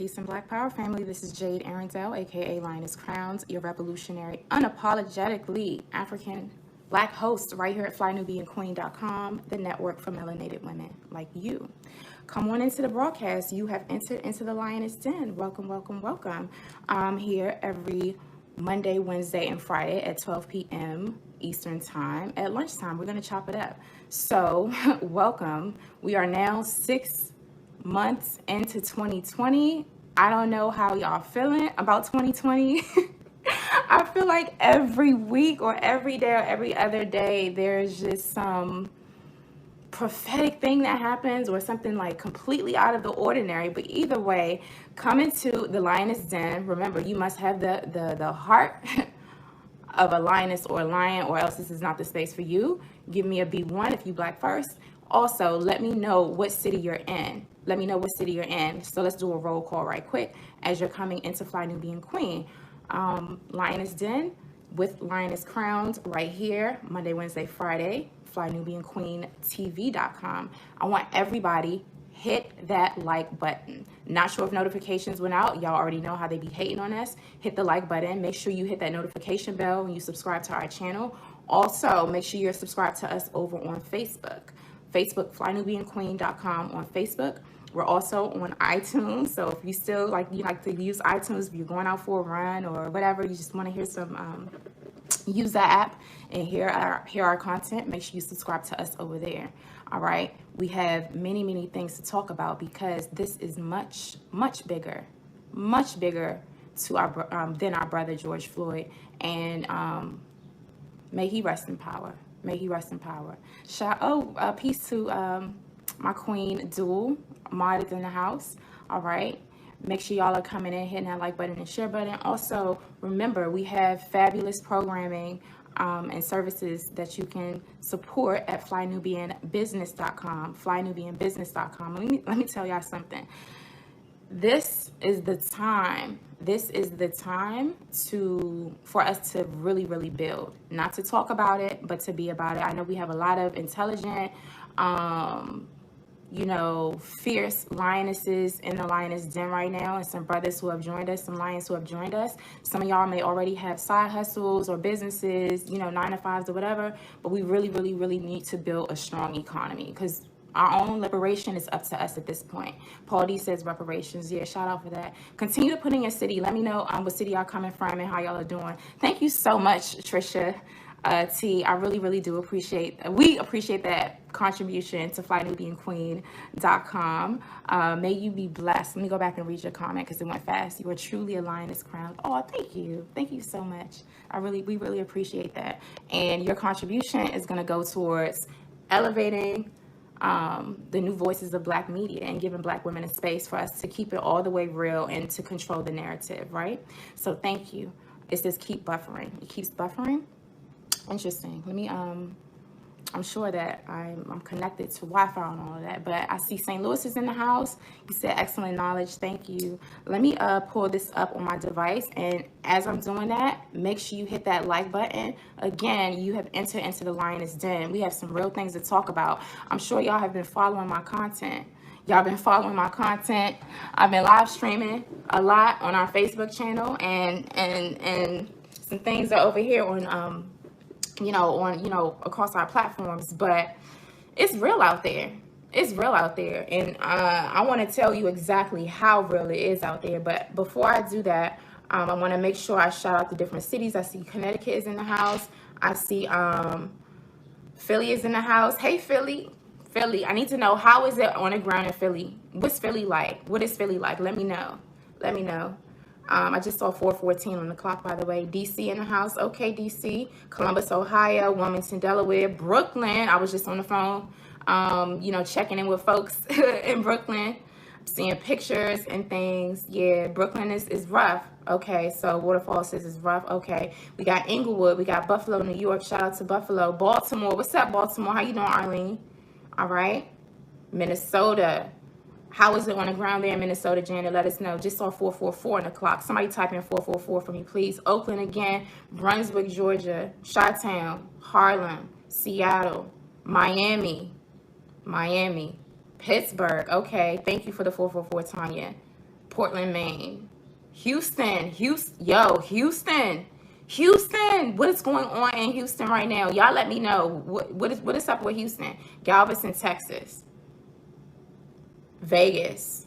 Peace and Black Power family. This is Jade Arrindell, aka Lioness Crowns, your revolutionary, unapologetically African Black host right here at flynubianqueen.com, the network for melanated women like you. Come on into the broadcast. You have entered into the Lioness Den. Welcome, welcome, welcome. I'm here every Monday, Wednesday, and Friday at 12 p.m. Eastern Time. At lunchtime, we're going to chop it up. So, welcome. We are now 6 months into 2020. I don't know how y'all feeling about 2020. I feel like every week or every day or every other day, there's just some prophetic thing that happens or something like completely out of the ordinary. But either way, come into the Lioness Den. Remember, you must have the heart of a lioness or a lion, or else this is not the space for you. Give me a B1 if you Black first. Also, let me know what city you're in. Let me know what city you're in. So let's do a roll call right quick as you're coming into Fly Nubian Queen. Lioness Den with Lioness Crowns right here, Monday, Wednesday, Friday, flynubianqueentv.com. I want everybody hit that like button. Not sure if notifications went out. Y'all already know how they be hating on us. Hit the like button. Make sure you hit that notification bell when you subscribe to our channel. Also, make sure you're subscribed to us over on Facebook. Facebook, flynubianqueen.com on Facebook. We're also on iTunes. So if you still you like to use iTunes, if you're going out for a run or whatever, you just want to hear some, use that app and hear our content, make sure you subscribe to us over there. All right. We have many, many things to talk about because this is much, much bigger to our than our brother George Floyd. And may he rest in power. May he rest in power. Peace to my queen Dual modded in the house. All right. Make sure y'all are coming in, hitting that like button and share button. Also, remember, we have fabulous programming and services that you can support at flynubianbusiness.com. Flynubianbusiness.com. Let me tell y'all something. This is the time. This is the time for us to really, really build. Not to talk about it, but to be about it. I know we have a lot of intelligent, fierce lionesses in the Lioness Den right now, and some brothers who have joined us, some lions who have joined us. Some of y'all may already have side hustles or businesses, 9-to-5s or whatever, but we really, really, really need to build a strong economy because our own liberation is up to us at this point. Paul D says reparations. Yeah, shout out for that. Continue to put in your city. Let me know what city y'all coming from and how y'all are doing. Thank you so much, Trisha. T, I really, really do we appreciate that contribution to flynubianqueen.com. May you be blessed. Let me go back and read your comment because it went fast. You are truly a lioness crown. Oh, thank you. Thank you so much. We really appreciate that. And your contribution is going to go towards elevating the new voices of Black media and giving Black women a space for us to keep it all the way real and to control the narrative, right? So thank you. It says keep buffering. It keeps buffering. Interesting. Let me I'm sure that I'm connected to Wi-Fi and all of that, but I see St. Louis is in the house. You said excellent knowledge. Thank you. Let me pull this up on my device, and as I'm doing that, make sure you hit that like button. Again, you have entered into the Lioness Den. We have some real things to talk about. I'm sure y'all have been following my content. I've been live streaming a lot on our Facebook channel, and some things are over here on across our platforms, but it's real out there. It's real out there. And I want to tell you exactly how real it is out there. But before I do that, I want to make sure I shout out the different cities. I see Connecticut is in the house. I see Philly is in the house. Hey, Philly, I need to know, how is it on the ground in Philly? What's Philly like? What is Philly like? Let me know. I just saw 4:14 on the clock, by the way. DC in the house. Okay, DC. Columbus, Ohio. Wilmington, Delaware. Brooklyn. I was just on the phone, checking in with folks in Brooklyn. I'm seeing pictures and things. Yeah, Brooklyn is rough. Okay, so Waterfall says it's rough. Okay, we got Inglewood. We got Buffalo, New York. Shout out to Buffalo. Baltimore. What's up, Baltimore? How you doing, Arlene? All right. Minnesota. How is it on the ground there in Minnesota, Janet? Let us know. Just saw 4:44 on the clock. Somebody type in 4:44 for me, please. Oakland again. Brunswick, Georgia. Chi-Town. Harlem. Seattle. Miami. Pittsburgh. Okay. Thank you for the 444, Tanya. Portland, Maine. Houston, Houston, what is going on in Houston right now? Y'all let me know. What is up with Houston? Galveston, Texas. Vegas.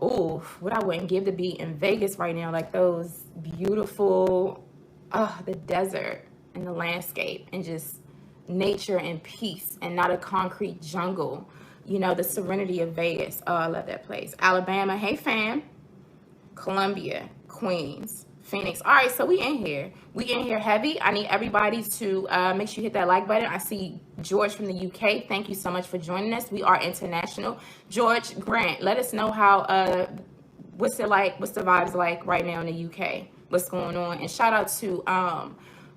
Ooh, what I wouldn't give to be in Vegas right now. Like those beautiful, the desert and the landscape and just nature and peace and not a concrete jungle. You know, the serenity of Vegas. Oh, I love that place. Alabama. Hey, fam. Columbia, Queens, Phoenix. All right, so we in here. We in here heavy. I need everybody to make sure you hit that like button. I see George from the UK. Thank you so much for joining us. We are international. George Grant, let us know how, what's it like? What's the vibes like right now in the UK? What's going on? And shout out to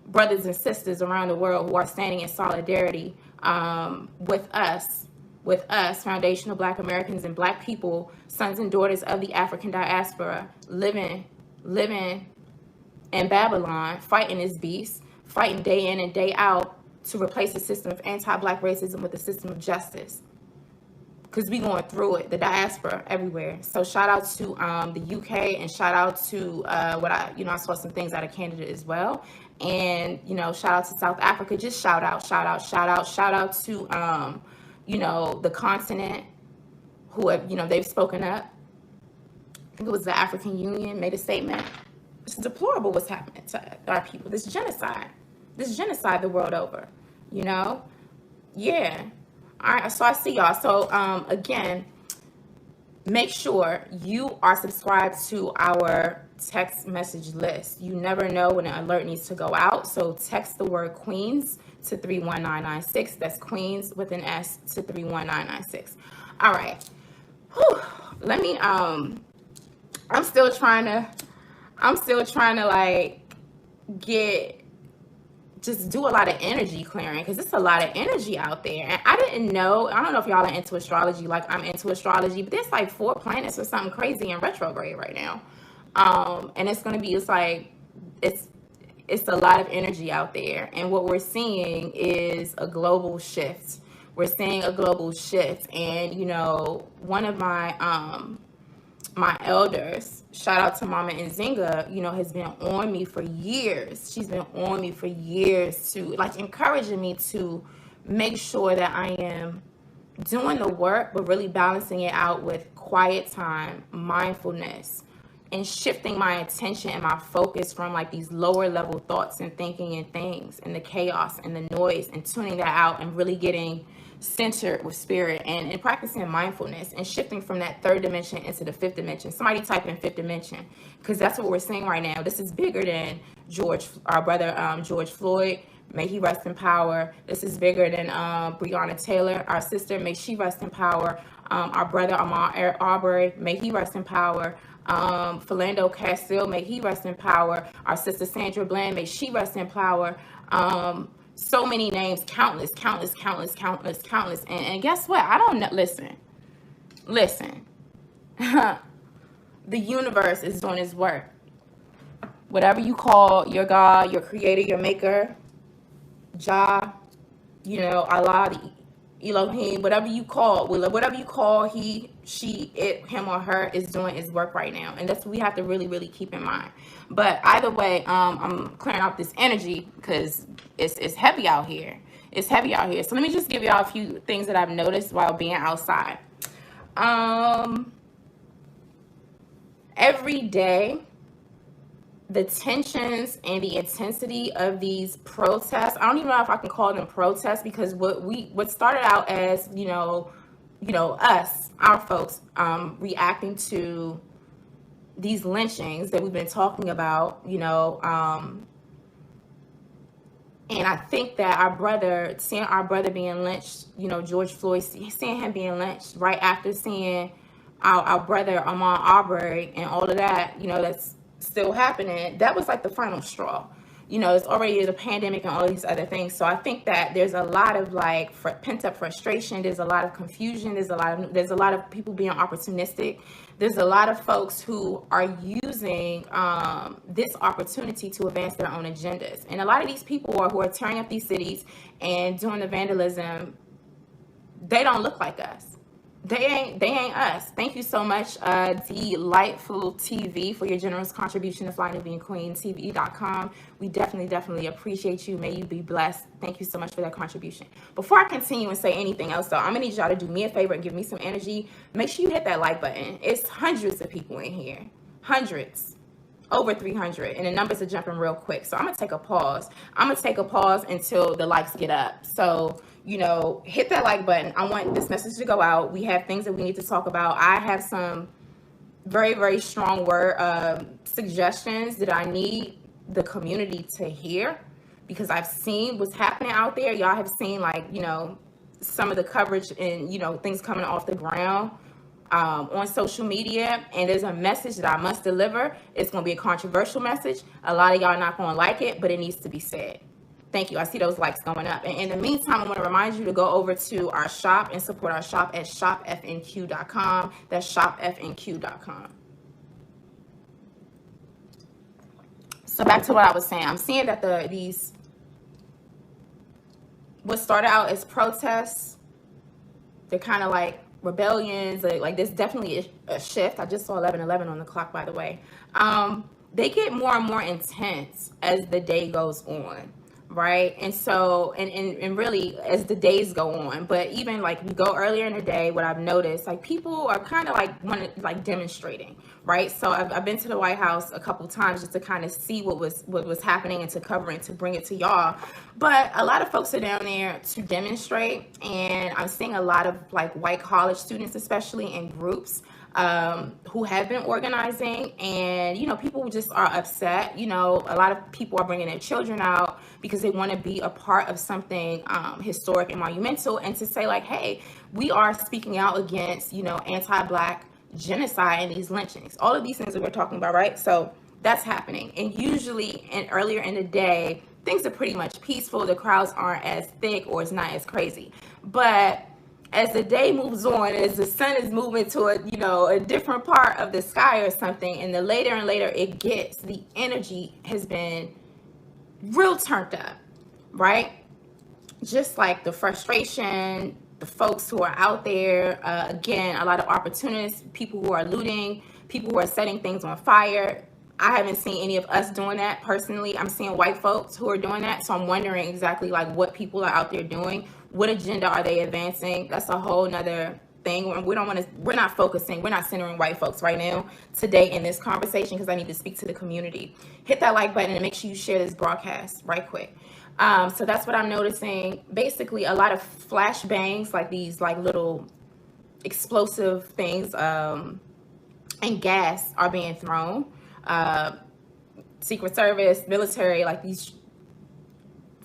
brothers and sisters around the world who are standing in solidarity with us, foundational Black Americans and Black people, sons and daughters of the African diaspora, living in Babylon, fighting this beast, fighting day in and day out to replace the system of anti-Black racism with the system of justice. Because we going through it, the diaspora everywhere. So shout out to the UK, and shout out to I saw some things out of Canada as well. And, shout out to South Africa. Just shout out to the continent who have, they've spoken up. I think it was the African Union made a statement. It's deplorable what's happening to our people. This genocide the world over, Yeah. All right, so I see y'all. So, again, make sure you are subscribed to our text message list. You never know when an alert needs to go out. So text the word Queens to 31996. That's Queens with an S to 31996. All right. Whew. Let me, I'm still trying to like just do a lot of energy clearing, because it's a lot of energy out there. And I don't know if y'all are into astrology like I'm into astrology, but there's like 4 planets or something crazy in retrograde right now. And it's a lot of energy out there. And what we're seeing is a global shift. We're seeing a global shift. And, one of my elders, shout out to Mama Nzinga, has been on me for years. She's been on me for years to encouraging me to make sure that I am doing the work, but really balancing it out with quiet time, mindfulness, and shifting my attention and my focus from these lower level thoughts and thinking and things and the chaos and the noise, and tuning that out and really getting centered with spirit and practicing mindfulness and shifting from that 3rd dimension into the 5th dimension. Somebody type in 5th dimension, because that's what we're seeing right now. This is bigger than our brother George Floyd. May he rest in power. This is bigger than Breonna Taylor, our sister. May she rest in power. Our brother Ahmaud Arbery, may he rest in power. Philando Castile, may he rest in power. Our sister Sandra Bland, may she rest in power. So many names, countless. And guess what? I don't know. Listen. The universe is doing its work. Whatever you call your God, your creator, your maker, Jah, Allah, Elohim, whatever you call he, she, it, him, or her, is doing its work right now. And that's what we have to really, really keep in mind. But either way, I'm clearing out this energy because it's heavy out here. It's heavy out here. So let me just give y'all a few things that I've noticed while being outside. Every day, the tensions and the intensity of these protests, I don't even know if I can call them protests, because what started out as, us, our folks, reacting to these lynchings that we've been talking about, and I think that seeing our brother being lynched, George Floyd, seeing him being lynched right after seeing our brother Ahmaud Arbery and all of that, that's still happening, that was the final straw. It's already the pandemic and all these other things. So I think that there's a lot of pent-up frustration. There's a lot of confusion. There's a lot of people being opportunistic. There's a lot of folks who are using this opportunity to advance their own agendas. And a lot of these people who are tearing up these cities and doing the vandalism, they don't look like us. They ain't us. Thank you so much, Delightful TV, for your generous contribution to Fly Nubian Queen TV.com. We definitely appreciate you. May you be blessed. Thank you so much for that contribution. Before I continue and say anything else, though, I'm gonna need y'all to do me a favor and give me some energy. Make sure you hit that like button. It's hundreds of people in here, hundreds. Over 300, and the numbers are jumping real quick. So I'm gonna take a pause. I'm gonna take a pause until the likes get up. So, you know, hit that like button. I want this message to go out. We have things that we need to talk about. I have some very strong word suggestions that I need the community to hear, because I've seen what's happening out there. Y'all have seen, like, you know, some of the coverage and, you know, things coming off the ground on social media, and there's a message that I must deliver. It's going to be a controversial message. A lot of y'all are not going to like it, but it needs to be said. Thank you. I see those likes going up. And in the meantime, I want to remind you to go over to our shop and support our shop at shopfnq.com. That's shopfnq.com. So back to what I was saying. I'm seeing that what started out as protests, they're kind of like rebellions, like there's definitely a shift. I just saw 11:11 on the clock, by the way. They get more and more intense as the day goes on, right? And so, and really as the days go on, but even like we go earlier in the day, what I've noticed, like people are kind of like demonstrating, right? So I've been to the White House a couple times just to kind of see what was happening and to cover it, to bring it to y'all. But a lot of folks are down there to demonstrate, and I'm seeing a lot of like white college students, especially in groups, who have been organizing, and, you know, people just are upset. You know, a lot of people are bringing their children out because they want to be a part of something historic and monumental, and to say like, hey, we are speaking out against, you know, anti-Black genocide and these lynchings, all of these things that we're talking about, right? So that's happening. And usually earlier in the day, things are pretty much peaceful. The crowds aren't as thick, or it's not as crazy. But as the day moves on, as the sun is moving to a different part of the sky or something, and the later and later it gets, the energy has been real turned up, right? Just like the frustration, the folks who are out there, again, a lot of opportunists, people who are looting, people who are setting things on fire. I haven't seen any of us doing that personally. I'm seeing white folks who are doing that. So I'm wondering exactly like what people are out there doing. What agenda are they advancing? That's a whole nother thing. We're not centering white folks right now today in this conversation, because I need to speak to the community. Hit that like button and make sure you share this broadcast right quick. So that's what I'm noticing. Basically, a lot of flash bangs, like these like little explosive things, and gas are being thrown. Secret Service, military, like these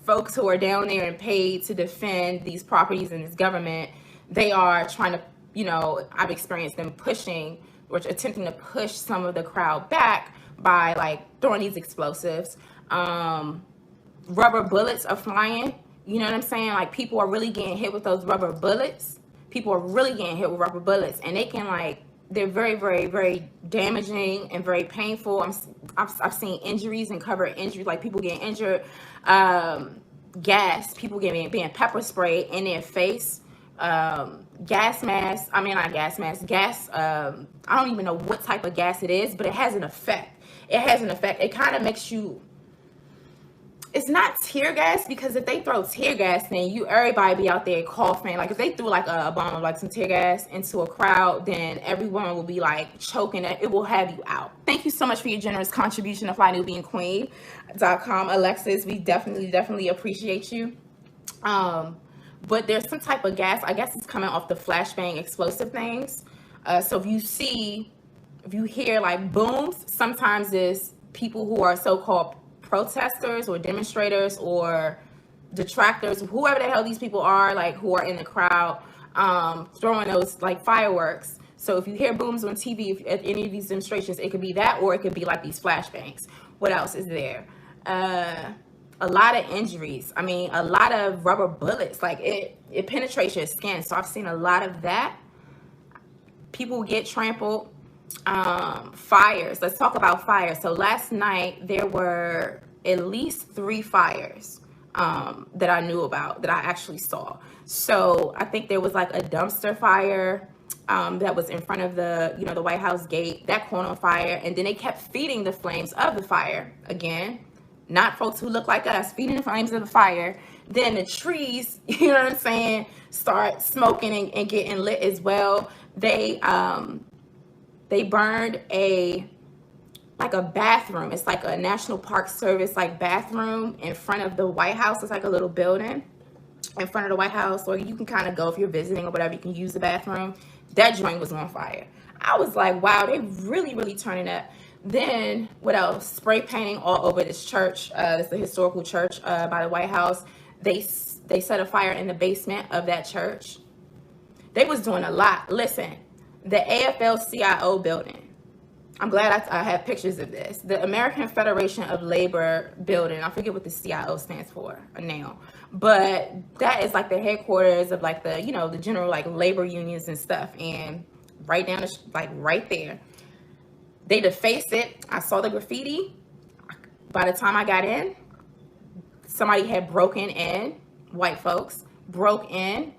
folks who are down there and paid to defend these properties and this government, they are trying to, you know, I've experienced them pushing or attempting to push some of the crowd back by like throwing these explosives. Rubber bullets are flying. You know what I'm saying? Like people are really getting hit with those rubber bullets. People are really getting hit with rubber bullets, and they can like, they're very damaging and very painful. I've seen injuries and covered injuries, like people getting injured. Gas, people being pepper sprayed in their face. Gas masks. I mean, not gas masks. Gas. I don't even know what type of gas it is, but it has an effect. It kind of makes you. It's not tear gas, because if they throw tear gas, then everybody be out there coughing. Like if they threw like a bomb of like some tear gas into a crowd, then everyone will be like choking. It will have you out. Thank you so much for your generous contribution to FlyNubianQueen.com, Alexis. We definitely appreciate you. But there's some type of gas. I guess it's coming off the flashbang explosive things. So if you hear like booms, sometimes it's people who are so-called protesters or demonstrators or detractors, whoever the hell these people are, like who are in the crowd, throwing those like fireworks. So if you hear booms on TV at any of these demonstrations, it could be that, or it could be like these flashbangs. What else is there? A lot of injuries. I mean, a lot of rubber bullets, like it penetrates your skin. So I've seen a lot of that. People get trampled. Fires. Let's talk about fires. So last night there were at least 3 fires that I knew about, that I actually saw. So I think there was like a dumpster fire. that was in front of the, the White House gate, that caught on fire. And then they kept feeding the flames of the fire. Again, not folks who look like us, feeding the flames of the fire. Then the trees, you know what I'm saying, start smoking and getting lit as well. They burned a bathroom. It's like a National Park Service bathroom in front of the White House. It's like a little building in front of the White House, or you can kind of go if you're visiting or whatever, you can use the bathroom. That joint was on fire. I was like, wow, they really turning up. Then what else? Spray painting all over this church. It's the historical church by the White House. They set a fire in the basement of that church. They was doing a lot. Listen, the AFL-CIO building. I'm glad I have pictures of this. The American Federation of Labor building. I forget what the CIO stands for now, but that is like the headquarters of like the, the general like labor unions and stuff. And right down right there, they defaced it. I saw the graffiti. By the time I got in, somebody had broken in. White folks broke in,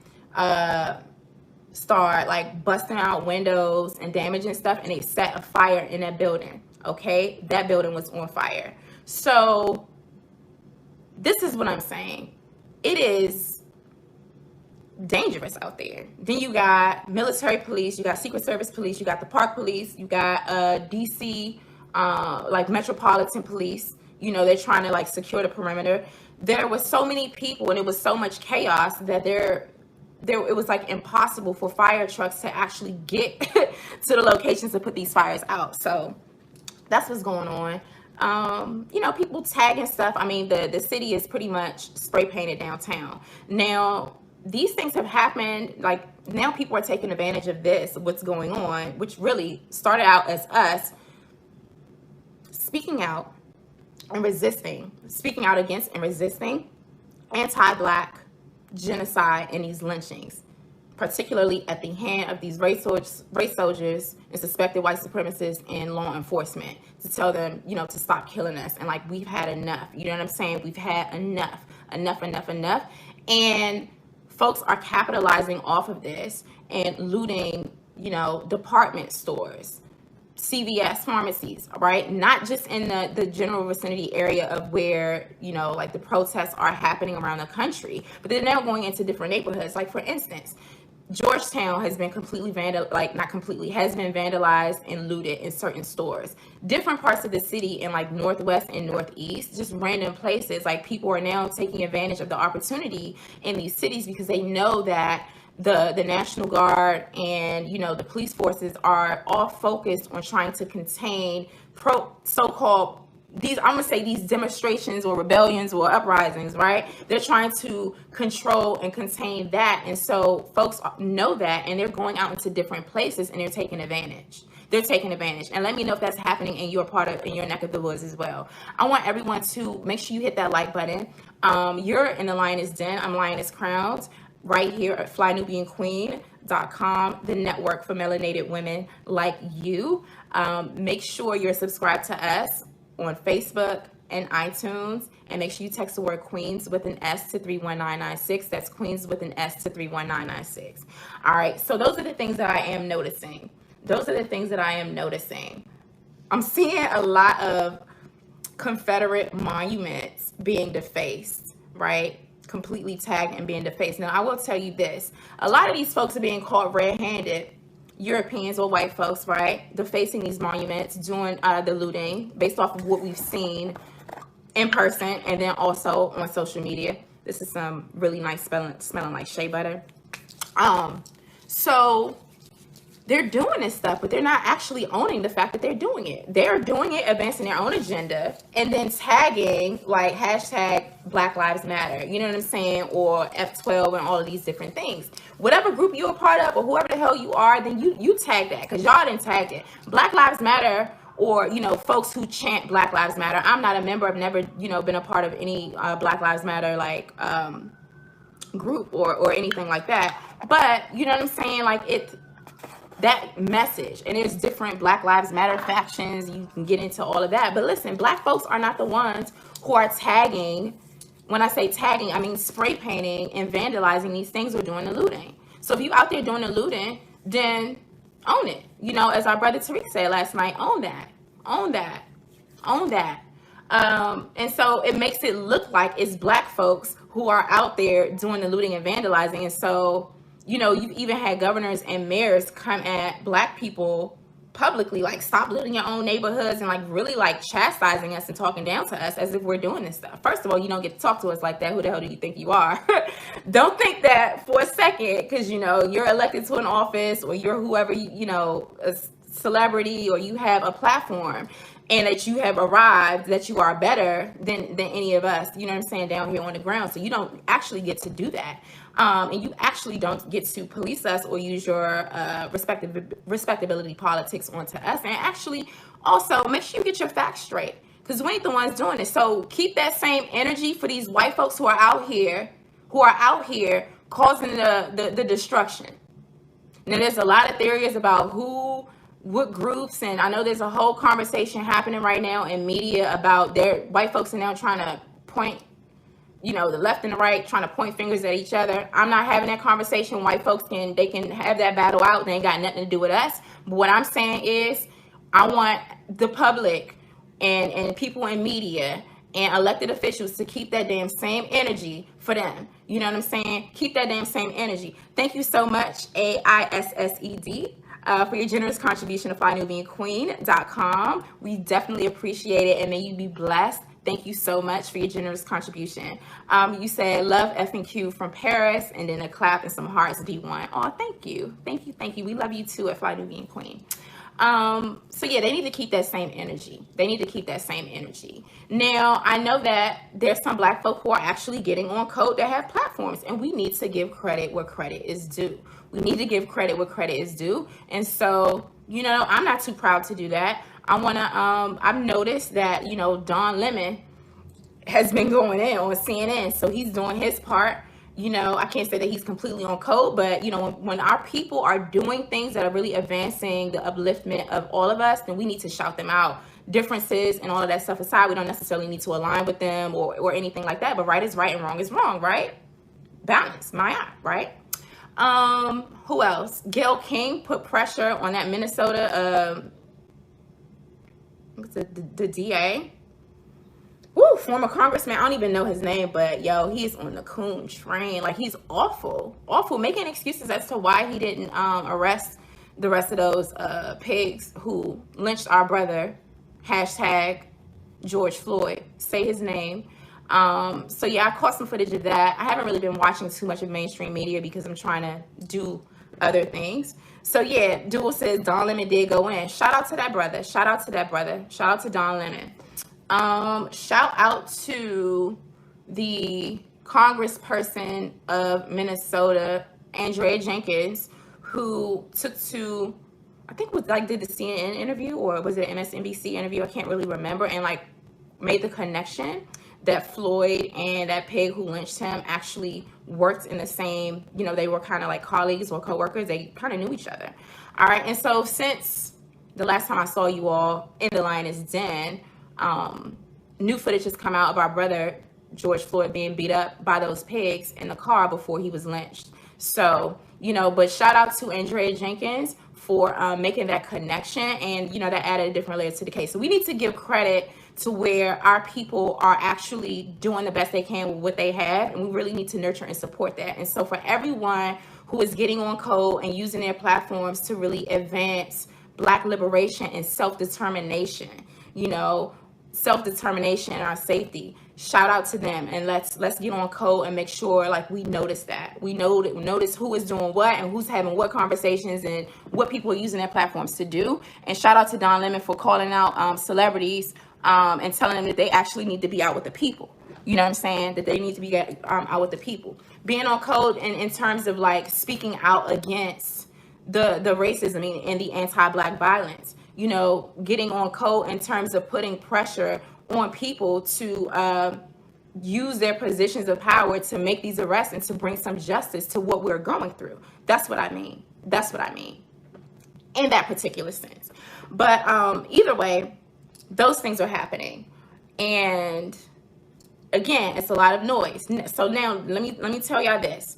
start like busting out windows and damaging stuff, and they set a fire in that building. Okay, that building was on fire. So this is what I'm saying. It is dangerous out there. Then you got military police, you got Secret Service police, you got the Park Police, you got DC Metropolitan Police. They're trying to secure the perimeter. There was so many people and it was so much chaos that it was impossible for fire trucks to actually get to the locations to put these fires out. So that's what's going on. People tagging stuff. I mean, the city is pretty much spray painted downtown. Now, these things have happened. Now people are taking advantage of this, what's going on, which really started out as us speaking out against and resisting anti-Black genocide and these lynchings, particularly at the hand of these race soldiers and suspected white supremacists in law enforcement, to tell them, to stop killing us. And we've had enough. You know what I'm saying? We've had enough. And folks are capitalizing off of this and looting, department stores, CVS pharmacies, right? Not just in the general vicinity area of where, the protests are happening around the country, but they're now going into different neighborhoods. Like, for instance, Georgetown has been completely has been vandalized and looted in certain stores. Different parts of the city in Northwest and Northeast, just random places. People are now taking advantage of the opportunity in these cities because they know that the National Guard and, the police forces are all focused on trying to contain so-called these demonstrations or rebellions or uprisings, right? They're trying to control and contain that. And so folks know that, and they're going out into different places and they're taking advantage. And let me know if that's happening in your neck of the woods as well. I want everyone to make sure you hit that like button. You're in the Lioness Den. I'm Lioness Crowns, right here at flynubianqueen.com, the network for melanated women like you. Make sure you're subscribed to us on Facebook and iTunes, and make sure you text the word Queens with an S to 31996. That's Queens with an S to 31996. All right, so those are the things that I am noticing. I'm seeing a lot of Confederate monuments being defaced, right? Completely tagged and being defaced. Now, I will tell you this. A lot of these folks are being caught red-handed. Europeans or white folks, right? Defacing these monuments, doing the looting based off of what we've seen in person and then also on social media. This is some really nice smelling like shea butter. So they're doing this stuff, but they're not actually owning the fact that they're doing it. They're doing it, advancing their own agenda, and then tagging hashtag Black Lives Matter, you know what I'm saying? Or F12 and all of these different things. Whatever group you're a part of or whoever the hell you are, then you tag that, because y'all didn't tag it. Black Lives Matter, or, folks who chant Black Lives Matter. I'm not a member. I've never, been a part of any Black Lives Matter, group or anything like that. But, you know what I'm saying? That message, and there's different Black Lives Matter factions. You can get into all of that. But listen, Black folks are not the ones who are tagging. When I say tagging, I mean spray painting and vandalizing these things or doing the looting. So if you out there doing the looting, then own it. You know, as our brother Tariq said last night, own that, own that, own that. And so it makes it look like it's black folks who are out there doing the looting and vandalizing. And so, you know, you've even had governors and mayors come at black people publicly, like, stop looting your own neighborhoods, and like really like chastising us and talking down to us as if we're doing this stuff. First of all, you don't get to talk to us like that. Who the hell do you think you are? Don't think that for a second, because you know you're elected to an office, or you're whoever, you know, a celebrity, or you have a platform, and that you have arrived, that you are better than any of us, you know what I'm saying, down here on the ground. So you don't actually get to do that. And you actually don't get to police us or use your respectability politics onto us. And actually also make sure you get your facts straight, because we ain't the ones doing it. So keep that same energy for these white folks who are out here causing the destruction. Now, there's a lot of theories about what groups, and I know there's a whole conversation happening right now in media about white folks are now trying to point, you know, the left and the right, trying to point fingers at each other. I'm not having that conversation. White folks can have that battle out. They ain't got nothing to do with us. But what I'm saying is, I want the public and people in media and elected officials to keep that damn same energy for them. You know what I'm saying? Keep that damn same energy. Thank you so much, AISSED. For your generous contribution to flynubianqueen.com. We definitely appreciate it, and may you be blessed. Thank you so much for your generous contribution. You said love F&Q from Paris, and then a clap and some hearts D1. Oh, thank you. Thank you. Thank you. We love you too at Fly Nubian Queen. So yeah, they need to keep that same energy. They need to keep that same energy. Now, I know that there's some black folk who are actually getting on code that have platforms, and we need to give credit where credit is due. We need to give credit where credit is due. And so, you know, I'm not too proud to do that. I've noticed that, you know, Don Lemon has been going in on CNN. So he's doing his part. You know, I can't say that he's completely on code, but, you know, when our people are doing things that are really advancing the upliftment of all of us, then we need to shout them out. Differences and all of that stuff aside, we don't necessarily need to align with them or anything like that. But right is right and wrong is wrong, right? Balance, my eye, right? Who else? Gayle King put pressure on that Minnesota, the DA. Woo, former congressman. I don't even know his name, but yo, he's on the coon train. Like, he's awful, making excuses as to why he didn't arrest the rest of those pigs who lynched our brother. Hashtag George Floyd. Say his name. So yeah, I caught some footage of that. I haven't really been watching too much of mainstream media because I'm trying to do other things. So yeah, Dual says Don Lemon did go in. Shout out to that brother. Shout out to that brother. Shout out to Don Lemon. Shout out to the congressperson of Minnesota, Andrea Jenkins, who took to, I think it was like, did the CNN interview, or was it an MSNBC interview? I can't really remember. And like made the connection that Floyd and that pig who lynched him actually worked in the same, you know, they were kind of like colleagues or co-workers. They kind of knew each other. All right. And so since the last time I saw you all in the Lioness Den, new footage has come out of our brother George Floyd being beat up by those pigs in the car before he was lynched. So, you know, but shout out to Andrea Jenkins for making that connection, and, you know, that added a different layer to the case. So we need to give credit to where our people are actually doing the best they can with what they have, and we really need to nurture and support that. And so for everyone who is getting on code and using their platforms to really advance Black liberation and self-determination, you know, self-determination and our safety, shout out to them, and let's get on code and make sure like we notice that. We notice who is doing what and who's having what conversations and what people are using their platforms to do. And shout out to Don Lemon for calling out celebrities and telling them that they actually need to be out with the people. You know what I'm saying? That they need to be out with the people. Being on code in terms of like speaking out against the racism and the anti-Black violence. You know, getting on code in terms of putting pressure on people to use their positions of power to make these arrests and to bring some justice to what we're going through. That's what I mean. That's what I mean in that particular sense. But either way, those things are happening. And again, it's a lot of noise. So now let me tell y'all this.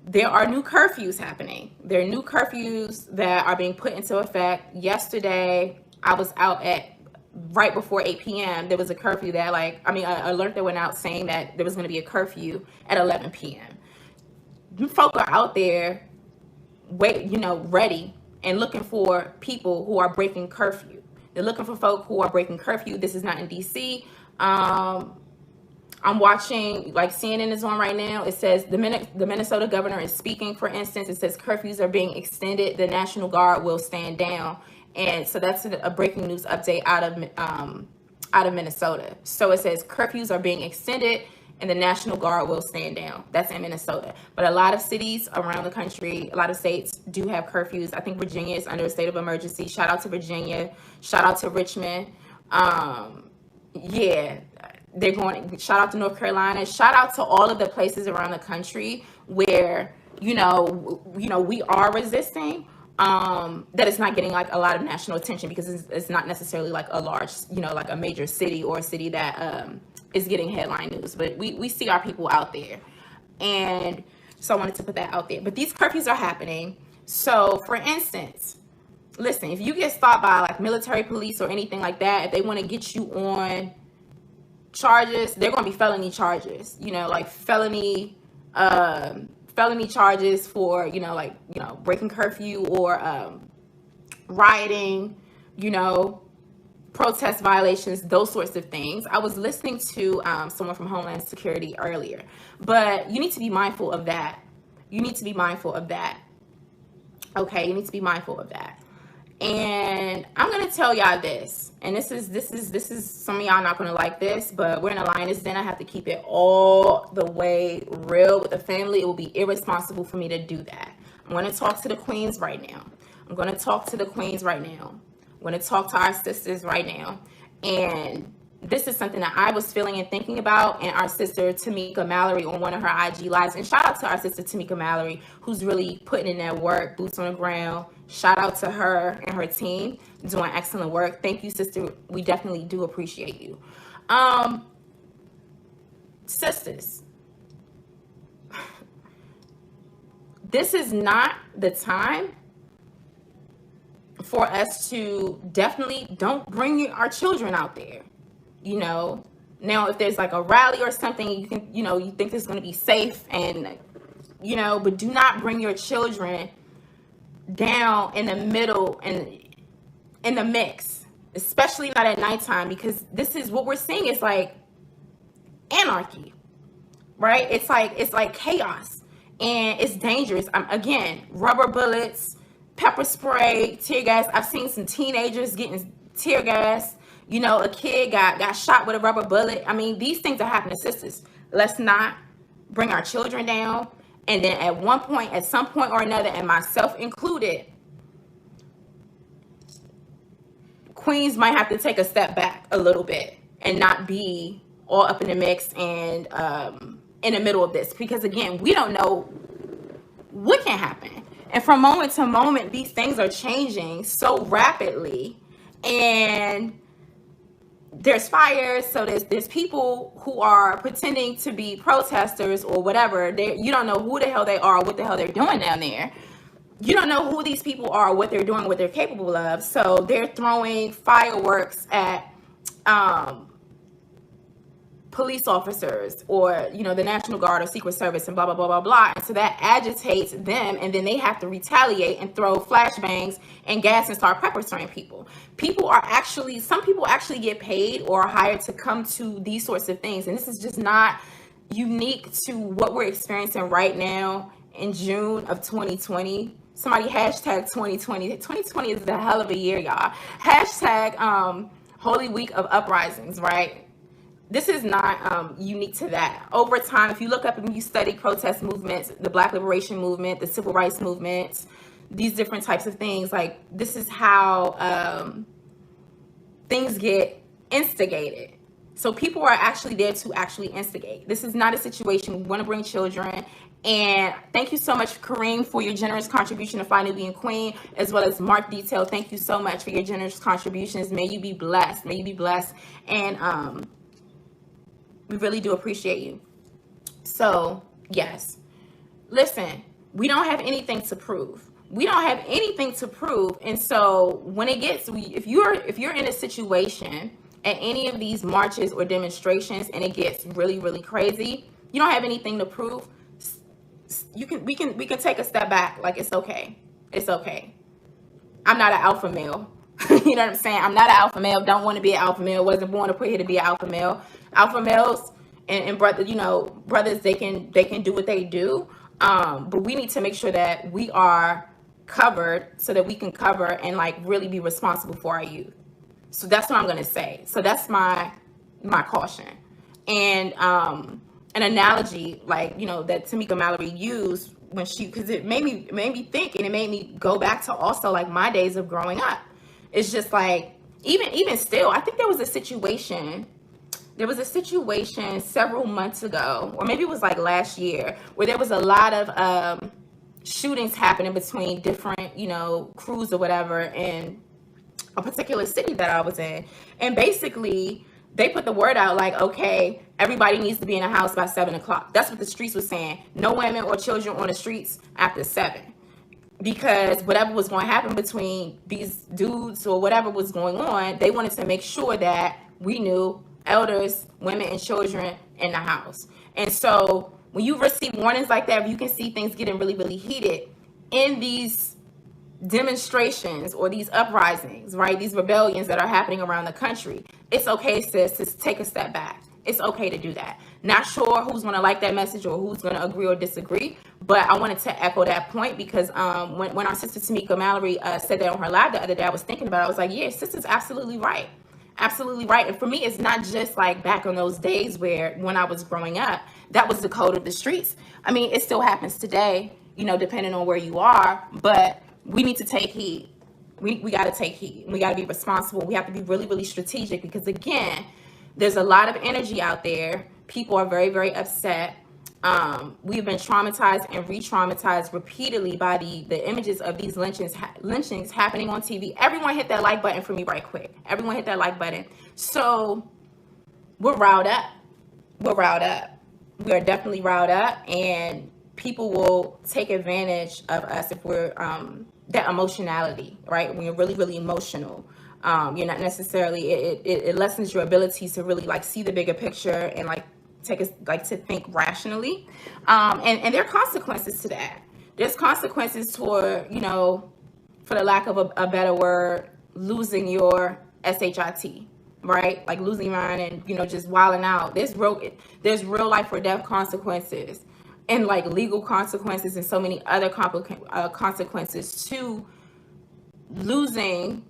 there are new curfews happening. There are new curfews that are being put into effect. Yesterday, I was out at right before 8 p.m. There was a curfew that an alert that went out saying that there was going to be a curfew at 11 p.m. Folk are out there, ready and looking for people who are breaking curfew. They're looking for folk who are breaking curfew. This is not in DC. I'm watching, CNN is on right now. It says the Minnesota governor is speaking, for instance. It says curfews are being extended. The National Guard will stand down. And so that's a breaking news update out of Minnesota. So it says curfews are being extended and the National Guard will stand down. That's in Minnesota. But a lot of cities around the country, a lot of states do have curfews. I think Virginia is under a state of emergency. Shout out to Virginia. Shout out to Richmond. They're going, shout out to North Carolina, shout out to all of the places around the country where, we are resisting, that it's not getting a lot of national attention because it's not necessarily a large, a major city or a city that is getting headline news, but we see our people out there. And so I wanted to put that out there, but these curfews are happening. So for instance, listen, if you get stopped by military police or anything like that, if they want to get you on charges, they're going to be felony charges, felony charges for, breaking curfew or rioting, protest violations, those sorts of things. I was listening to someone from Homeland Security earlier, but you need to be mindful of that. You need to be mindful of that. Okay, you need to be mindful of that. And I'm gonna tell y'all this, and this is some of y'all not gonna like this, but we're in a lioness den. I have to keep it all the way real with the family. It will be irresponsible for me to do that. I'm gonna talk to the queens right now. I'm gonna talk to the queens right now. I'm gonna talk to our sisters right now. And this is something that I was feeling and thinking about, and our sister Tamika Mallory on one of her IG lives. And shout out to our sister Tamika Mallory, who's really putting in that work, boots on the ground. Shout out to her and her team doing excellent work. Thank you, sister. We definitely do appreciate you. Sisters, this is not the time for us to don't bring our children out there. Now if there's a rally or something, you can, you think it's going to be safe and, but do not bring your children down in the middle and in the mix, especially not at nighttime, because this is what we're seeing is anarchy, right? It's like chaos, and it's dangerous. Again, rubber bullets, pepper spray, tear gas. I've seen some teenagers getting tear gas. A kid got shot with a rubber bullet. I mean, these things are happening, sisters. Let's not bring our children down. And then at some point or another, and myself included, queens might have to take a step back a little bit and not be all up in the mix and in the middle of this. Because again, we don't know what can happen. And from moment to moment, these things are changing so rapidly. And there's fires, so there's people who are pretending to be protesters or whatever. You don't know who the hell they are, what the hell they're doing down there. You don't know who these people are, what they're doing, what they're capable of. So they're throwing fireworks at police officers or, the National Guard or Secret Service and blah, blah, blah, blah, blah. And so that agitates them, and then they have to retaliate and throw flashbangs and gas and start pepper spraying people. Some people actually get paid or are hired to come to these sorts of things. And this is just not unique to what we're experiencing right now in June of 2020. Somebody hashtag 2020. 2020 is a hell of a year, y'all. Hashtag Holy Week of Uprisings, right? This is not unique to that. Over time, if you look up and you study protest movements, the Black Liberation Movement, the Civil Rights Movements, these different types of things, this is how things get instigated. So people are actually there to actually instigate. This is not a situation. We want to bring children. And thank you so much, Kareem, for your generous contribution to Fly Nubian Queen, as well as Mark Detail. Thank you so much for your generous contributions. May you be blessed. May you be blessed. And we really do appreciate you. So, yes. Listen, we don't have anything to prove. We don't have anything to prove. And so when it gets, if you're in a situation at any of these marches or demonstrations and it gets really, really crazy, you don't have anything to prove, we can take a step back. Like, it's okay. It's okay. I'm not an alpha male. You know what I'm saying? I'm not an alpha male. Don't want to be an alpha male. Wasn't born to put here to be an alpha male. Alpha males and brothers, brothers, they can do what they do. But we need to make sure that we are covered so that we can cover and like really be responsible for our youth. So that's what I'm gonna say. So that's my caution. And an analogy like that Tamika Mallory used when because it made me think, and it made me go back to also like my days of growing up. It's just like even still, I think there was a situation several months ago, or maybe it was like last year, where there was a lot of shootings happening between different crews or whatever in a particular city that I was in. And basically they put the word out like, okay, everybody needs to be in a house by 7 o'clock. That's what the streets was saying. No women or children on the streets after 7. Because whatever was going to happen between these dudes or whatever was going on, they wanted to make sure that we knew elders, women, and children in the house. And so when you receive warnings like that, you can see things getting really, really heated in these demonstrations or these uprisings, right? These rebellions that are happening around the country. It's okay, sis, to take a step back. It's okay to do that. Not sure who's going to like that message or who's going to agree or disagree, but I wanted to echo that point because when our sister Tamika Mallory said that on her live the other day, I was thinking about it. I was like, yeah, sister's absolutely right. Absolutely right. And for me, it's not just like back on those days where when I was growing up, that was the code of the streets. I mean, it still happens today, depending on where you are, but we need to take heed. We got to take heed. We got to be responsible. We have to be really, really strategic because, again, there's a lot of energy out there. People are very, very upset. We've been traumatized and re-traumatized repeatedly by the images of these lynchings happening on TV. Everyone hit that like button for me right quick. Everyone hit that like button. So we're riled up. We're riled up. We are definitely riled up, and people will take advantage of us if we're that emotionality, right? When you're really, really emotional. You're not necessarily, it lessens your ability to really like see the bigger picture and like to think rationally. And there are consequences to that. There's consequences toward, for the lack of a better word, losing your SHIT, right? Like losing your mind and, just wilding out. There's real life or death consequences and like legal consequences and so many other consequences to losing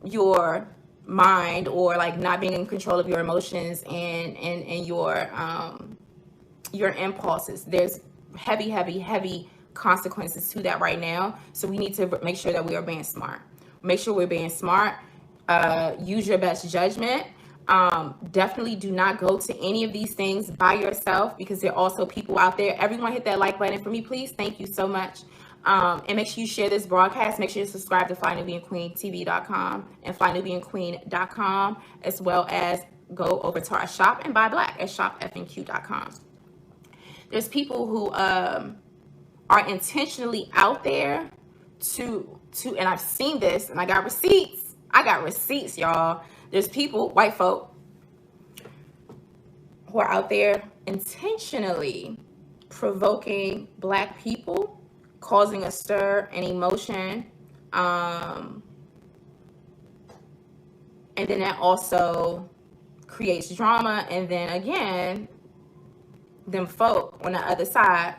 your mind or like not being in control of your emotions and your impulses. There's heavy consequences to that right now. So we need to make sure that we are being smart. Make sure we're being smart. Use your best judgment. Definitely do not go to any of these things by yourself because there are also people out there. Everyone hit that like button for me, please. Thank you so much. And make sure you share this broadcast. Make sure you subscribe to FlyNubianQueenTV.com and FlyNubianQueen.com, as well as go over to our shop and buy black at shopfnq.com. There's people who are intentionally out there to, and I've seen this, and I got receipts. Y'all. There's people, white folk, who are out there intentionally provoking black people, causing a stir and emotion, and then that also creates drama. And then again, them folk on the other side,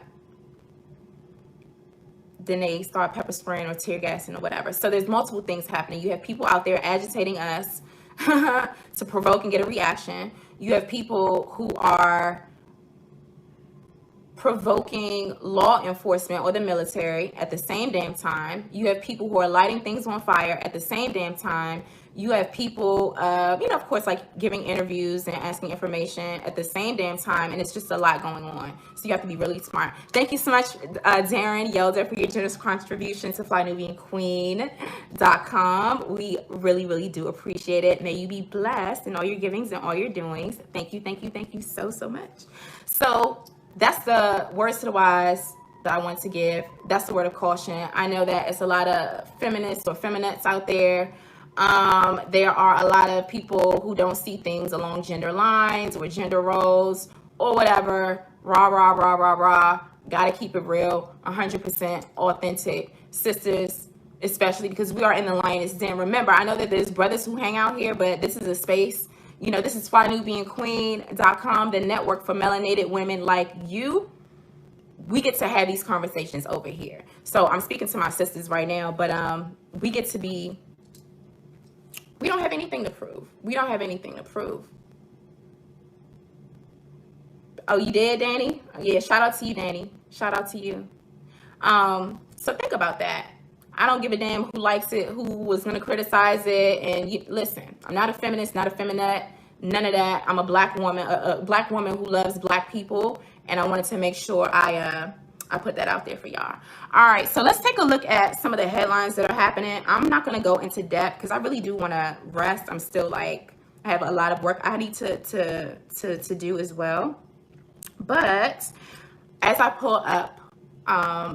then they start pepper spraying or tear gassing or whatever. So there's multiple things happening. You have people out there agitating us to provoke and get a reaction. You have people who are provoking law enforcement or the military at the same damn time. You have people who are lighting things on fire at the same damn time. You have people, of course, like giving interviews and asking information at the same damn time. And it's just a lot going on. So you have to be really smart. Thank you so much, Darren Yelder, for your generous contribution to FlyNubianQueen.com. We really, really do appreciate it. May you be blessed in all your givings and all your doings. Thank you so, so much. So that's the words to the wise that I want to give. That's the word of caution. I know that it's a lot of feminists or feminists out there. There are a lot of people who don't see things along gender lines or gender roles or whatever. Rah, rah, rah, rah, rah. Gotta keep it real, 100% authentic. Sisters, especially because we are in the lioness den. Remember, I know that there's brothers who hang out here, but this is a space. You know, this is FlyNubianQueen.com, the network for melanated women like you. We get to have these conversations over here. So I'm speaking to my sisters right now, but we get to be, we don't have anything to prove. We don't have anything to prove. Oh, you did, Danny? Yeah, shout out to you, Danny. Shout out to you. So think about that. I don't give a damn who likes it, who was going to criticize it. And listen, I'm not a feminist, not a feminine, none of that. I'm a black woman who loves black people. And I wanted to make sure I put that out there for y'all. All right, so let's take a look at some of the headlines that are happening. I'm not going to go into depth because I really do want to rest. I'm still like, I have a lot of work I need to do as well. But as I pull up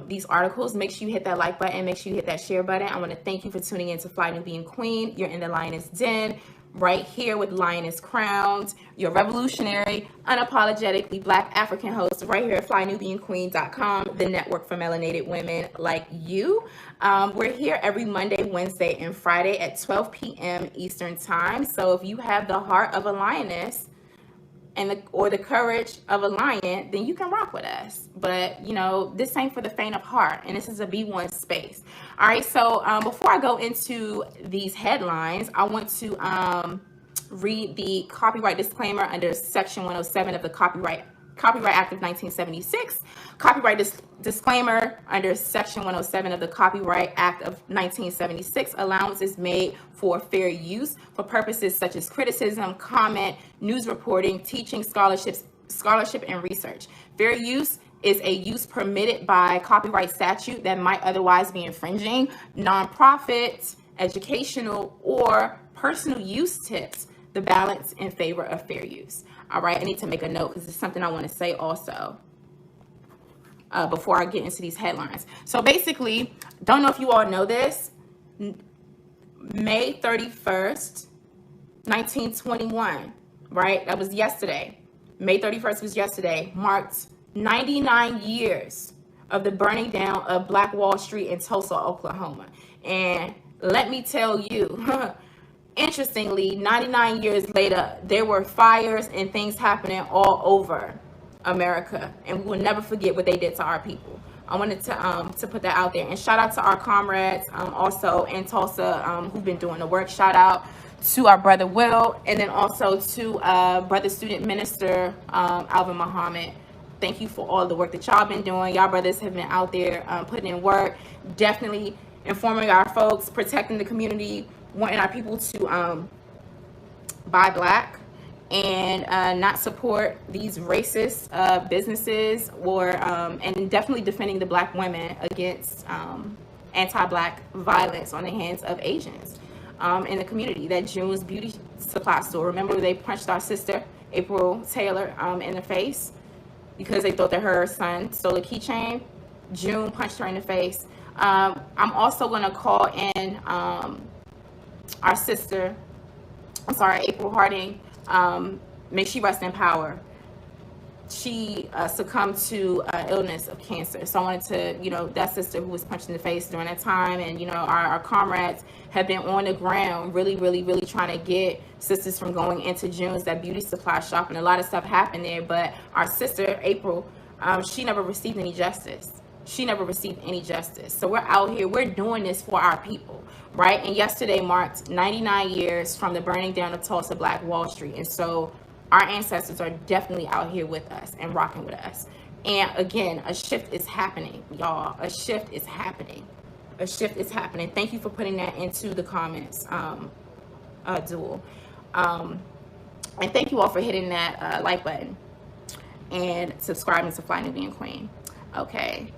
these articles, make sure you hit that like button, make sure you hit that share button. I want to thank you for tuning in to Fly Nubian Queen. You're in the Lioness Den right here with Lioness Crowned, your revolutionary, unapologetically black African host right here at FlyNubianQueen.com, the network for melanated women like you. We're here every Monday, Wednesday, and Friday at 12 p.m. Eastern time. So if you have the heart of a lioness and or the courage of a lion, then you can rock with us. But you know, this ain't for the faint of heart, and this is a B1 space. All right, so before I go into these headlines, I want to read the copyright disclaimer under section 107 of the Copyright Act of 1976. Copyright disclaimer under section 107 of the Copyright Act of 1976. Allowance is made for fair use for purposes such as criticism, comment, news reporting, teaching, scholarship, and research. Fair use is a use permitted by copyright statute that might otherwise be infringing. Nonprofit, educational, or personal use tips the balance in favor of fair use. All right, I need to make a note because it's something I want to say also before I get into these headlines. So basically, don't know if you all know this, May 31st, 1921, right? That was yesterday. May 31st was yesterday, marked 99 years of the burning down of Black Wall Street in Tulsa, Oklahoma. And let me tell you, interestingly, 99 years later, there were fires and things happening all over America, and we will never forget what they did to our people. I wanted to put that out there, and shout out to our comrades also in Tulsa who've been doing the work. Shout out to our brother Will, and then also to brother student minister Alvin Muhammad. Thank you for all the work that y'all been doing. Y'all brothers have been out there putting in work, definitely informing our folks, protecting the community, wanting our people to buy black and not support these racist businesses, or and definitely defending the black women against anti-black violence on the hands of Asians in the community. That June's beauty supply store, remember they punched our sister April Taylor in the face because they thought that her son stole a keychain? June punched her in the face. I'm also going to call in our sister, April Harding. May she rest in power. She succumbed to illness of cancer. So I wanted to, that sister who was punched in the face during that time, and our comrades have been on the ground really trying to get sisters from going into June's, that beauty supply shop, and a lot of stuff happened there. But our sister April, she never received any justice. She never received any justice. So we're out here, we're doing this for our people, right? And yesterday marked 99 years from the burning down of Tulsa Black Wall Street. And so our ancestors are definitely out here with us and rocking with us. And again, a shift is happening, y'all. A shift is happening. A shift is happening. Thank you for putting that into the comments, Dual. And thank you all for hitting that like button and subscribing to Fly Nubian Queen. Okay.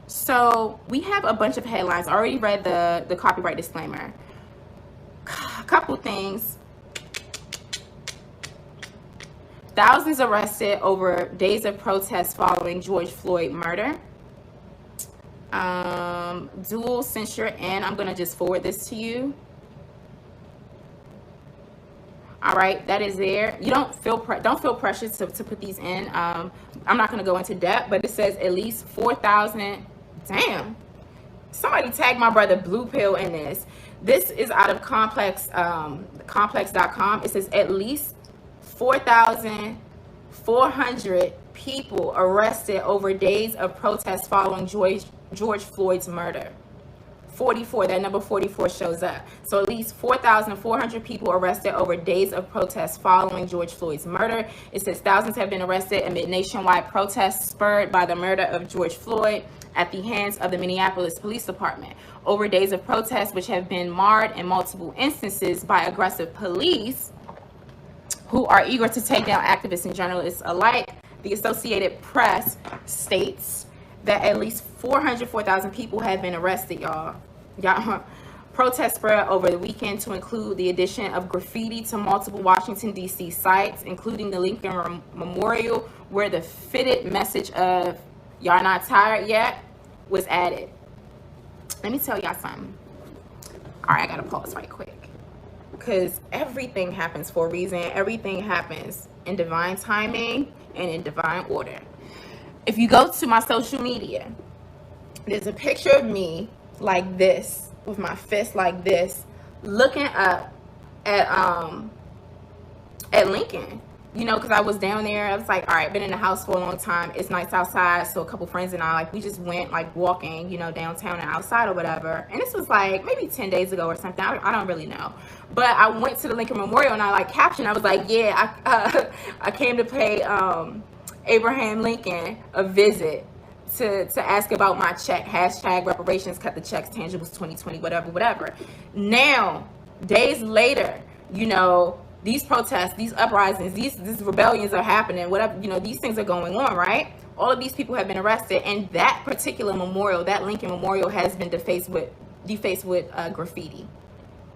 So we have a bunch of headlines. I already read the copyright disclaimer. A couple things. Thousands arrested over days of protests following George Floyd murder. Dual censure, and I'm gonna just forward this to you. All right, that is there. You don't feel pressure to put these in. I'm not gonna go into depth, but it says at least 4,000. Damn, somebody tagged my brother Blue Pill in this. This is out of complex.com. It says at least 4,400 people arrested over days of protests following George Floyd's murder. 44, that number 44 shows up. So at least 4,400 people arrested over days of protests following George Floyd's murder. It says thousands have been arrested amid nationwide protests spurred by the murder of George Floyd at the hands of the Minneapolis Police Department. Over days of protests, which have been marred in multiple instances by aggressive police who are eager to take down activists and journalists alike, the Associated Press states that at least 404,000 people have been arrested, y'all. Protests spread over the weekend to include the addition of graffiti to multiple Washington, D.C. sites, including the Lincoln Memorial, where the fitted message of "Y'all not tired yet" was added. Let me tell y'all something. All right, I gotta pause right quick, because everything happens for a reason. Everything happens in divine timing and in divine order. If you go to my social media, there's a picture of me like this, with my fist like this, looking up at Lincoln. You know, because I was down there. I was like, all right, been in the house for a long time. It's nice outside. So a couple friends and I, like, we just went, like, walking, you know, downtown and outside or whatever. And this was, like, maybe 10 days ago or something. I don't really know. But I went to the Lincoln Memorial and I, like, captioned. I was like, yeah, I came to pay Abraham Lincoln a visit to ask about my check. Hashtag reparations, cut the checks, tangibles 2020, whatever. Now, days later, you know, these protests, these uprisings, these rebellions are happening, whatever, you know, these things are going on, right? All of these people have been arrested, and that particular memorial, that Lincoln Memorial, has been defaced with graffiti.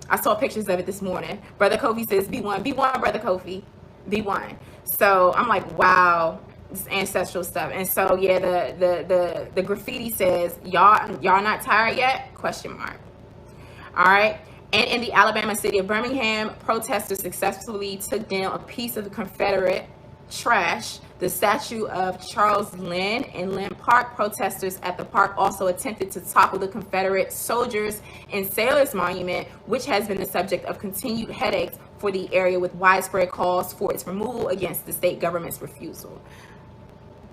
I saw pictures of it this morning. Brother Kofi says, B1, Brother Kofi, B1. So I'm like, wow, this ancestral stuff. And so, yeah, the graffiti says, y'all not tired yet? ? All right. And in the Alabama city of Birmingham, protesters successfully took down a piece of the Confederate trash, the statue of Charles Lynn in Lynn Park. Protesters at the park also attempted to topple the Confederate Soldiers and Sailors Monument, which has been the subject of continued headaches for the area, with widespread calls for its removal against the state government's refusal.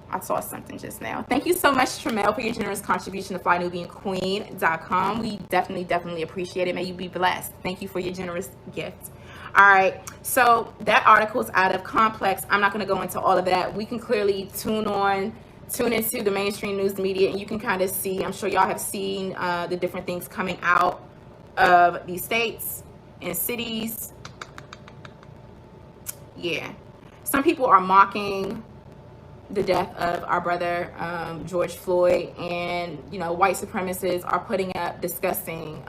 I saw something just now. Thank you so much, Tramel, for your generous contribution to FlyNubianQueen.com. We definitely appreciate it. May you be blessed. Thank you for your generous gift. All right, so that article is out of Complex. I'm not going to go into all of that. We can clearly tune into the mainstream news media, and you can kind of see, I'm sure y'all have seen the different things coming out of these states and cities. Yeah, some people are mocking the death of our brother George Floyd, and you know, white supremacists are putting up disgusting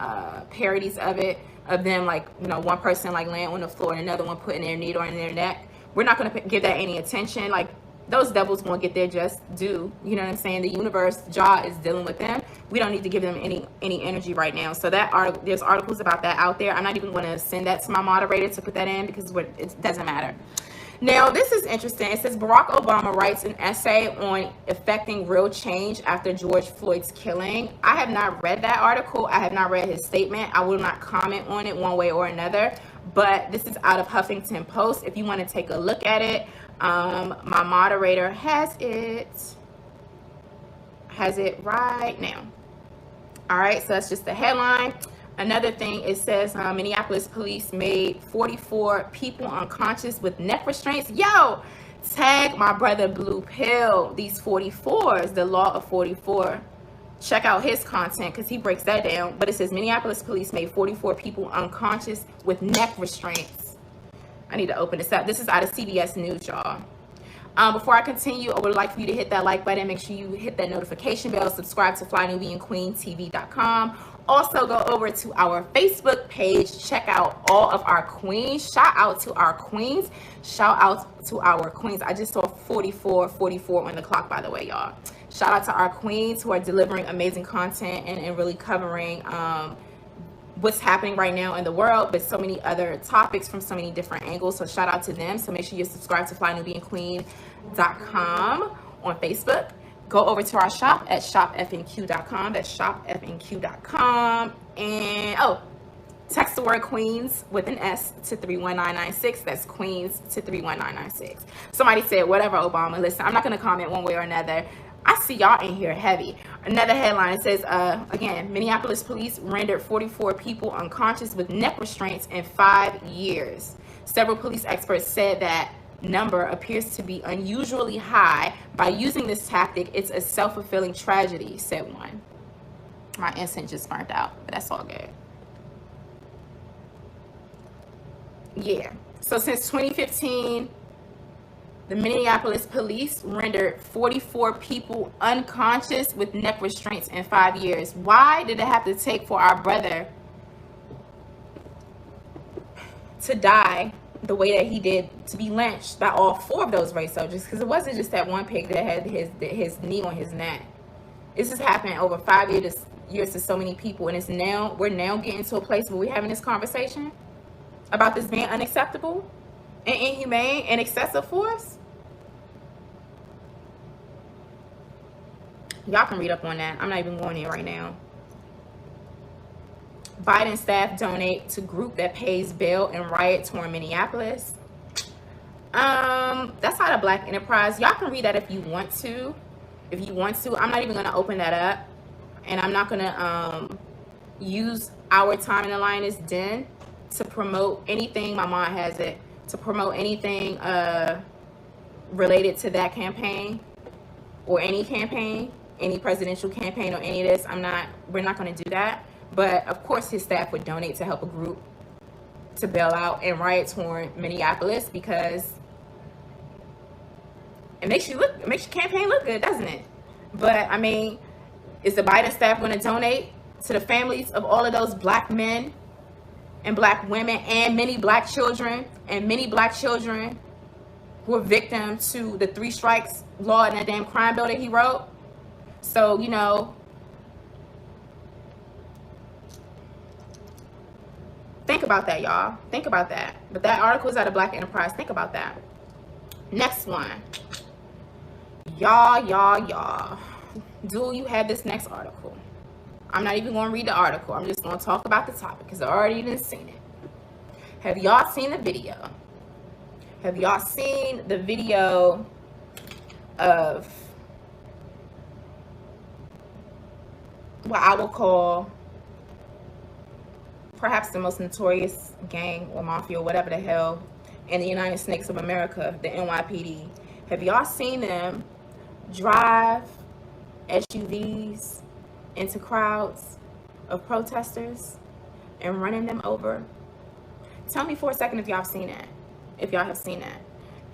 parodies of it, of them, like, you know, one person like laying on the floor and another one putting their needle in their neck. We're not going to give that any attention. Like, those devils won't get their just due. You know what I'm saying? The universe, Jah, is dealing with them. We don't need to give them any energy right now. So that there's articles about that out there. I'm not even going to send that to my moderator to put that in, because it doesn't matter. Now, this is interesting. It says Barack Obama writes an essay on effecting real change after George Floyd's killing. I have not read that article. I have not read his statement. I will not comment on it one way or another. But this is out of Huffington Post. If you want to take a look at it, my moderator has it right now. All right, so that's just the headline. Another thing, it says Minneapolis police made 44 people unconscious with neck restraints. Yo, tag my brother Blue Pill. These 44s, the law of 44. Check out his content, because he breaks that down. But it says Minneapolis police made 44 people unconscious with neck restraints. I need to open this up. This is out of CBS News, y'all. Before I continue, I would like for you to hit that like button. Make sure you hit that notification bell. Subscribe to FlyNubianQueenTV.com. Also, go over to our Facebook page. Check out all of our queens. Shout out to our queens. Shout out to our queens. I just saw 44 on the clock, by the way, y'all. Shout out to our queens who are delivering amazing content and really covering what's happening right now in the world, but so many other topics from so many different angles. So shout out to them. So make sure you subscribe to flynubianqueen.com on Facebook. Go over to our shop at shopfnq.com. That's shopfnq.com. And text the word queens with an S to 31996. That's queens to 31996. Somebody said, whatever, Obama. Listen, I'm not going to comment one way or another. I see y'all in here heavy. Another headline says, again, Minneapolis police rendered 44 people unconscious with neck restraints in 5 years. Several police experts said that number appears to be unusually high. By using this tactic, it's a self-fulfilling tragedy, said one. My incense just burnt out, but that's all good. Yeah. So since 2015, the Minneapolis police rendered 44 people unconscious with neck restraints in 5 years. Why did it have to take for our brother to die the way that he did, to be lynched by all 4 of those race soldiers? Because it wasn't just that one pig that had his knee on his neck. This has happened over 5 years to so many people, and we're now getting to a place where we're having this conversation about this being unacceptable and inhumane and excessive force. Y'all can read up on that. I'm not even going in right now. Biden staff donate to group that pays bail in riot-torn Minneapolis. That's out of Black Enterprise. Y'all can read that if you want to. I'm not even going to open that up. And I'm not going to use our time in the Lioness Den to promote anything. My mom has it. To promote anything related to that campaign or any campaign, any presidential campaign or any of this. We're not going to do that. But of course his staff would donate to help a group to bail out in riot-torn Minneapolis, because it makes your campaign look good, doesn't it? But I mean, is the Biden staff going to donate to the families of all of those Black men and Black women and many Black children who are victim to the 3 strikes law and that damn crime bill that he wrote? So, you know, think about that, y'all. Think about that. But that article is out of Black Enterprise. Think about that. Next one. Y'all. Do you have this next article? I'm not even going to read the article. I'm just going to talk about the topic because I already done seen it. Have y'all seen the video? Have y'all seen the video of what I will call perhaps the most notorious gang or mafia or whatever the hell in the United States of America, the NYPD? Have y'all seen them drive SUVs into crowds of protesters and running them over? Tell me for a second if y'all have seen that. If y'all have seen that.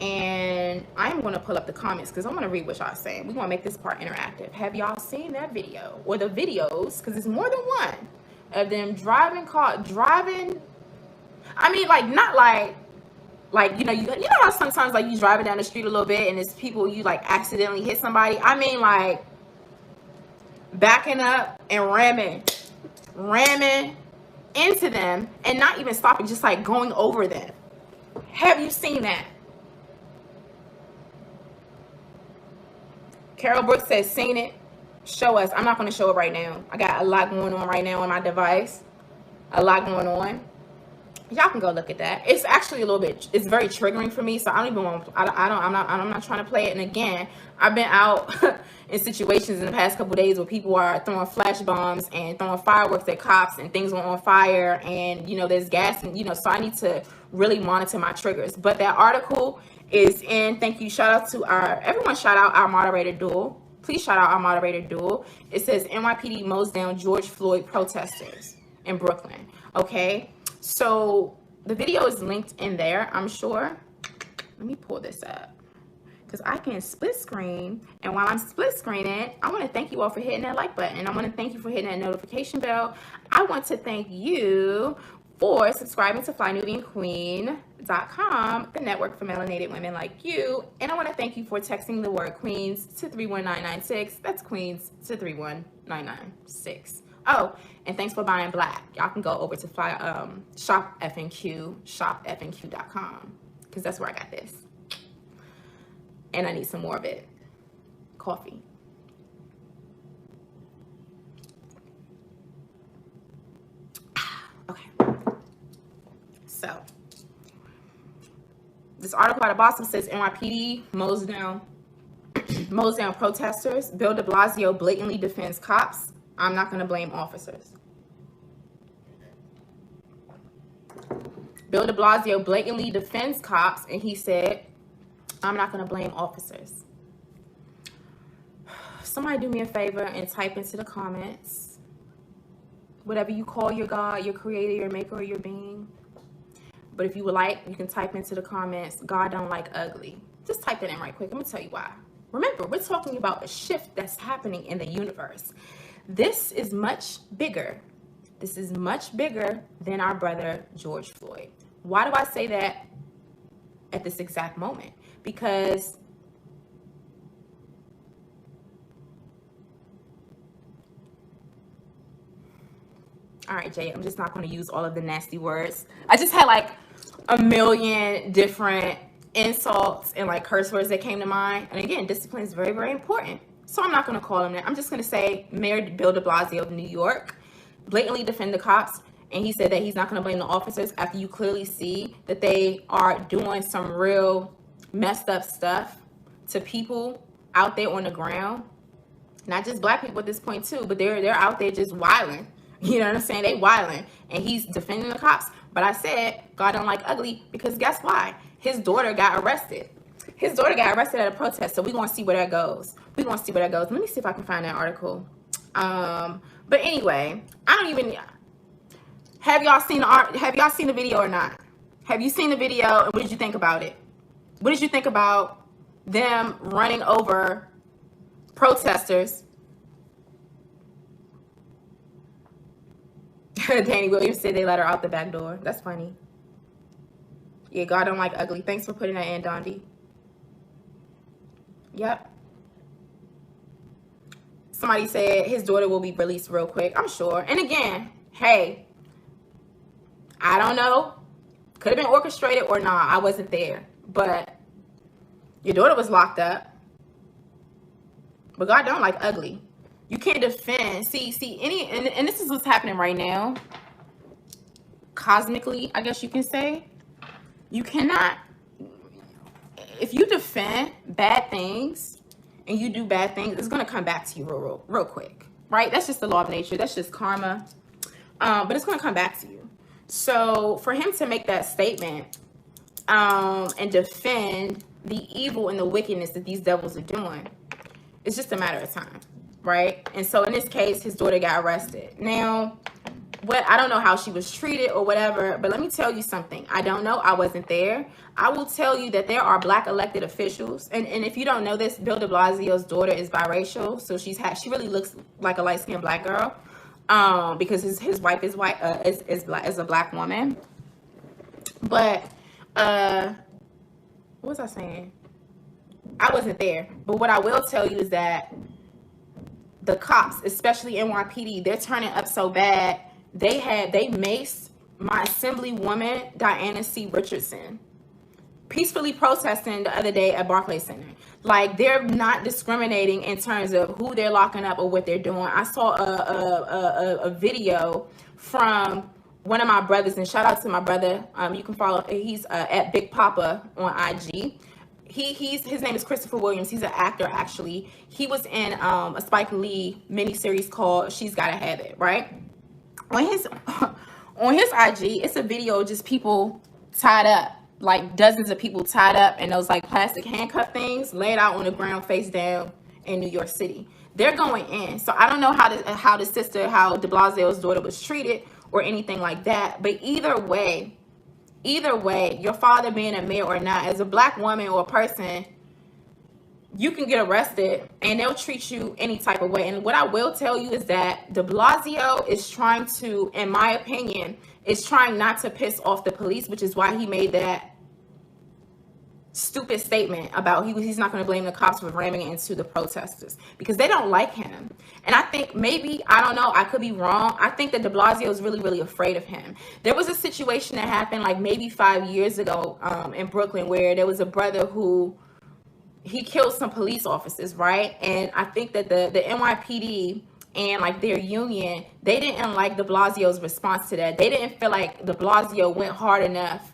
And I'm going to pull up the comments because I'm going to read what y'all saying. We're going to make this part interactive. Have y'all seen that video or the videos? Because it's more than one of them driving. I mean, like, not like you know how sometimes like you driving down the street a little bit and it's people, you like accidentally hit somebody. I mean, like backing up and ramming into them and not even stopping, just like going over them. Have you seen that? Carol Brooks says, seen it. Show us. I'm not going to show it right now. I got a lot going on right now on my device. A lot going on. Y'all can go look at that. It's actually a little bit, it's very triggering for me. So I don't even want, I'm not trying to play it. And again, I've been out in situations in the past couple of days where people are throwing flash bombs and throwing fireworks at cops and things are on fire and, you know, there's gas and, you know, so I need to really monitor my triggers. But that article is in, thank you. Shout out to everyone shout out our moderator duel. Please shout out our moderator duel. It says NYPD mows down George Floyd protesters in Brooklyn. Okay. So the video is linked in there, I'm sure. Let me pull this up. because I can split screen. And while I'm split screening, I want to thank you all for hitting that like button. I want to thank you for hitting that notification bell. I want to thank you for subscribing to FlyNubianQueen.com, the network for melanated women like you. And I want to thank you for texting the word Queens to 31996. That's Queens to 31996. Oh, and thanks for buying black. Y'all can go over to shopfnq.com, because that's where I got this. And I need some more of it. Coffee. Okay. So, this article out of Boston says NYPD mows down protesters. Bill de Blasio blatantly defends cops. I'm not going to blame officers. Bill de Blasio blatantly defends cops, and he said, I'm not going to blame officers. Somebody do me a favor and type into the comments whatever you call your God, your creator, your maker, or your being. But if you would like, you can type into the comments, God don't like ugly. Just type that in right quick. I'm going to tell you why. Remember, we're talking about a shift that's happening in the universe. This is much bigger. This is much bigger than our brother George Floyd. Why do I say that at this exact moment? Because all right, Jay, I'm just not going to use all of the nasty words. I just had like a million different insults and like curse words that came to mind. And again, discipline is very, very important. So I'm not going to call him that. I'm just going to say Mayor Bill de Blasio of New York blatantly defend the cops. And he said that he's not going to blame the officers after you clearly see that they are doing some real messed up stuff to people out there on the ground. Not just black people at this point too, but they're out there just wilding. You know what I'm saying? They wilding. And he's defending the cops. But I said, God don't like ugly, because guess why? His daughter got arrested. His daughter got arrested at a protest. So we're going to see where that goes. We're going to see where that goes. Let me see if I can find that article. But anyway, I don't even... Have y'all seen the video or not? Have you seen the video, and what did you think about it? What did you think about them running over protesters? Danny Williams said they let her out the back door. That's funny. Yeah, God don't like ugly. Thanks for putting that in, Dondi. Yep. Somebody said his daughter will be released real quick. I'm sure. And again, hey, I don't know. Could have been orchestrated or not. I wasn't there. But your daughter was locked up. But God don't like ugly. You can't defend. See, and this is what's happening right now. Cosmically, I guess you can say. You cannot, if you defend bad things and you do bad things, it's going to come back to you real quick, right? That's just the law of nature. That's just karma. But it's going to come back to you. So for him to make that statement and defend the evil and the wickedness that these devils are doing, it's just a matter of time, right? And so in this case, his daughter got arrested. Now, I don't know how she was treated or whatever, but let me tell you something. I don't know. I wasn't there. I will tell you that there are black elected officials. And if you don't know this, Bill de Blasio's daughter is biracial. So she really looks like a light-skinned black girl. Because his wife is white, is a black woman. But what was I saying? I wasn't there. But what I will tell you is that the cops, especially NYPD, they're turning up so bad. They maced my assemblywoman, Diana C. Richardson, peacefully protesting the other day at Barclays Center. Like, they're not discriminating in terms of who they're locking up or what they're doing. I saw a video from one of my brothers, and shout out to my brother. You can follow, he's at Big Papa on IG. His name is Christopher Williams. He's an actor, actually. He was in a Spike Lee miniseries called She's Gotta Have It, right? On his IG, it's a video of just people tied up, like dozens of people tied up in those like plastic handcuff things laid out on the ground face down in New York City. They're going in. So I don't know how de Blasio's daughter was treated or anything like that. But either way, your father being a mayor or not, as a black woman or a person, you can get arrested and they'll treat you any type of way. And what I will tell you is that de Blasio is trying to, in my opinion, is trying not to piss off the police, which is why he made that stupid statement about he's not going to blame the cops for ramming into the protesters, because they don't like him. And I think maybe, I don't know, I could be wrong, I think that de Blasio is really, really afraid of him. There was a situation that happened like maybe 5 years ago in Brooklyn, where there was a brother who he killed some police officers, right? And I think that the NYPD and like their union, they didn't like de Blasio's response to that. They didn't feel like de Blasio went hard enough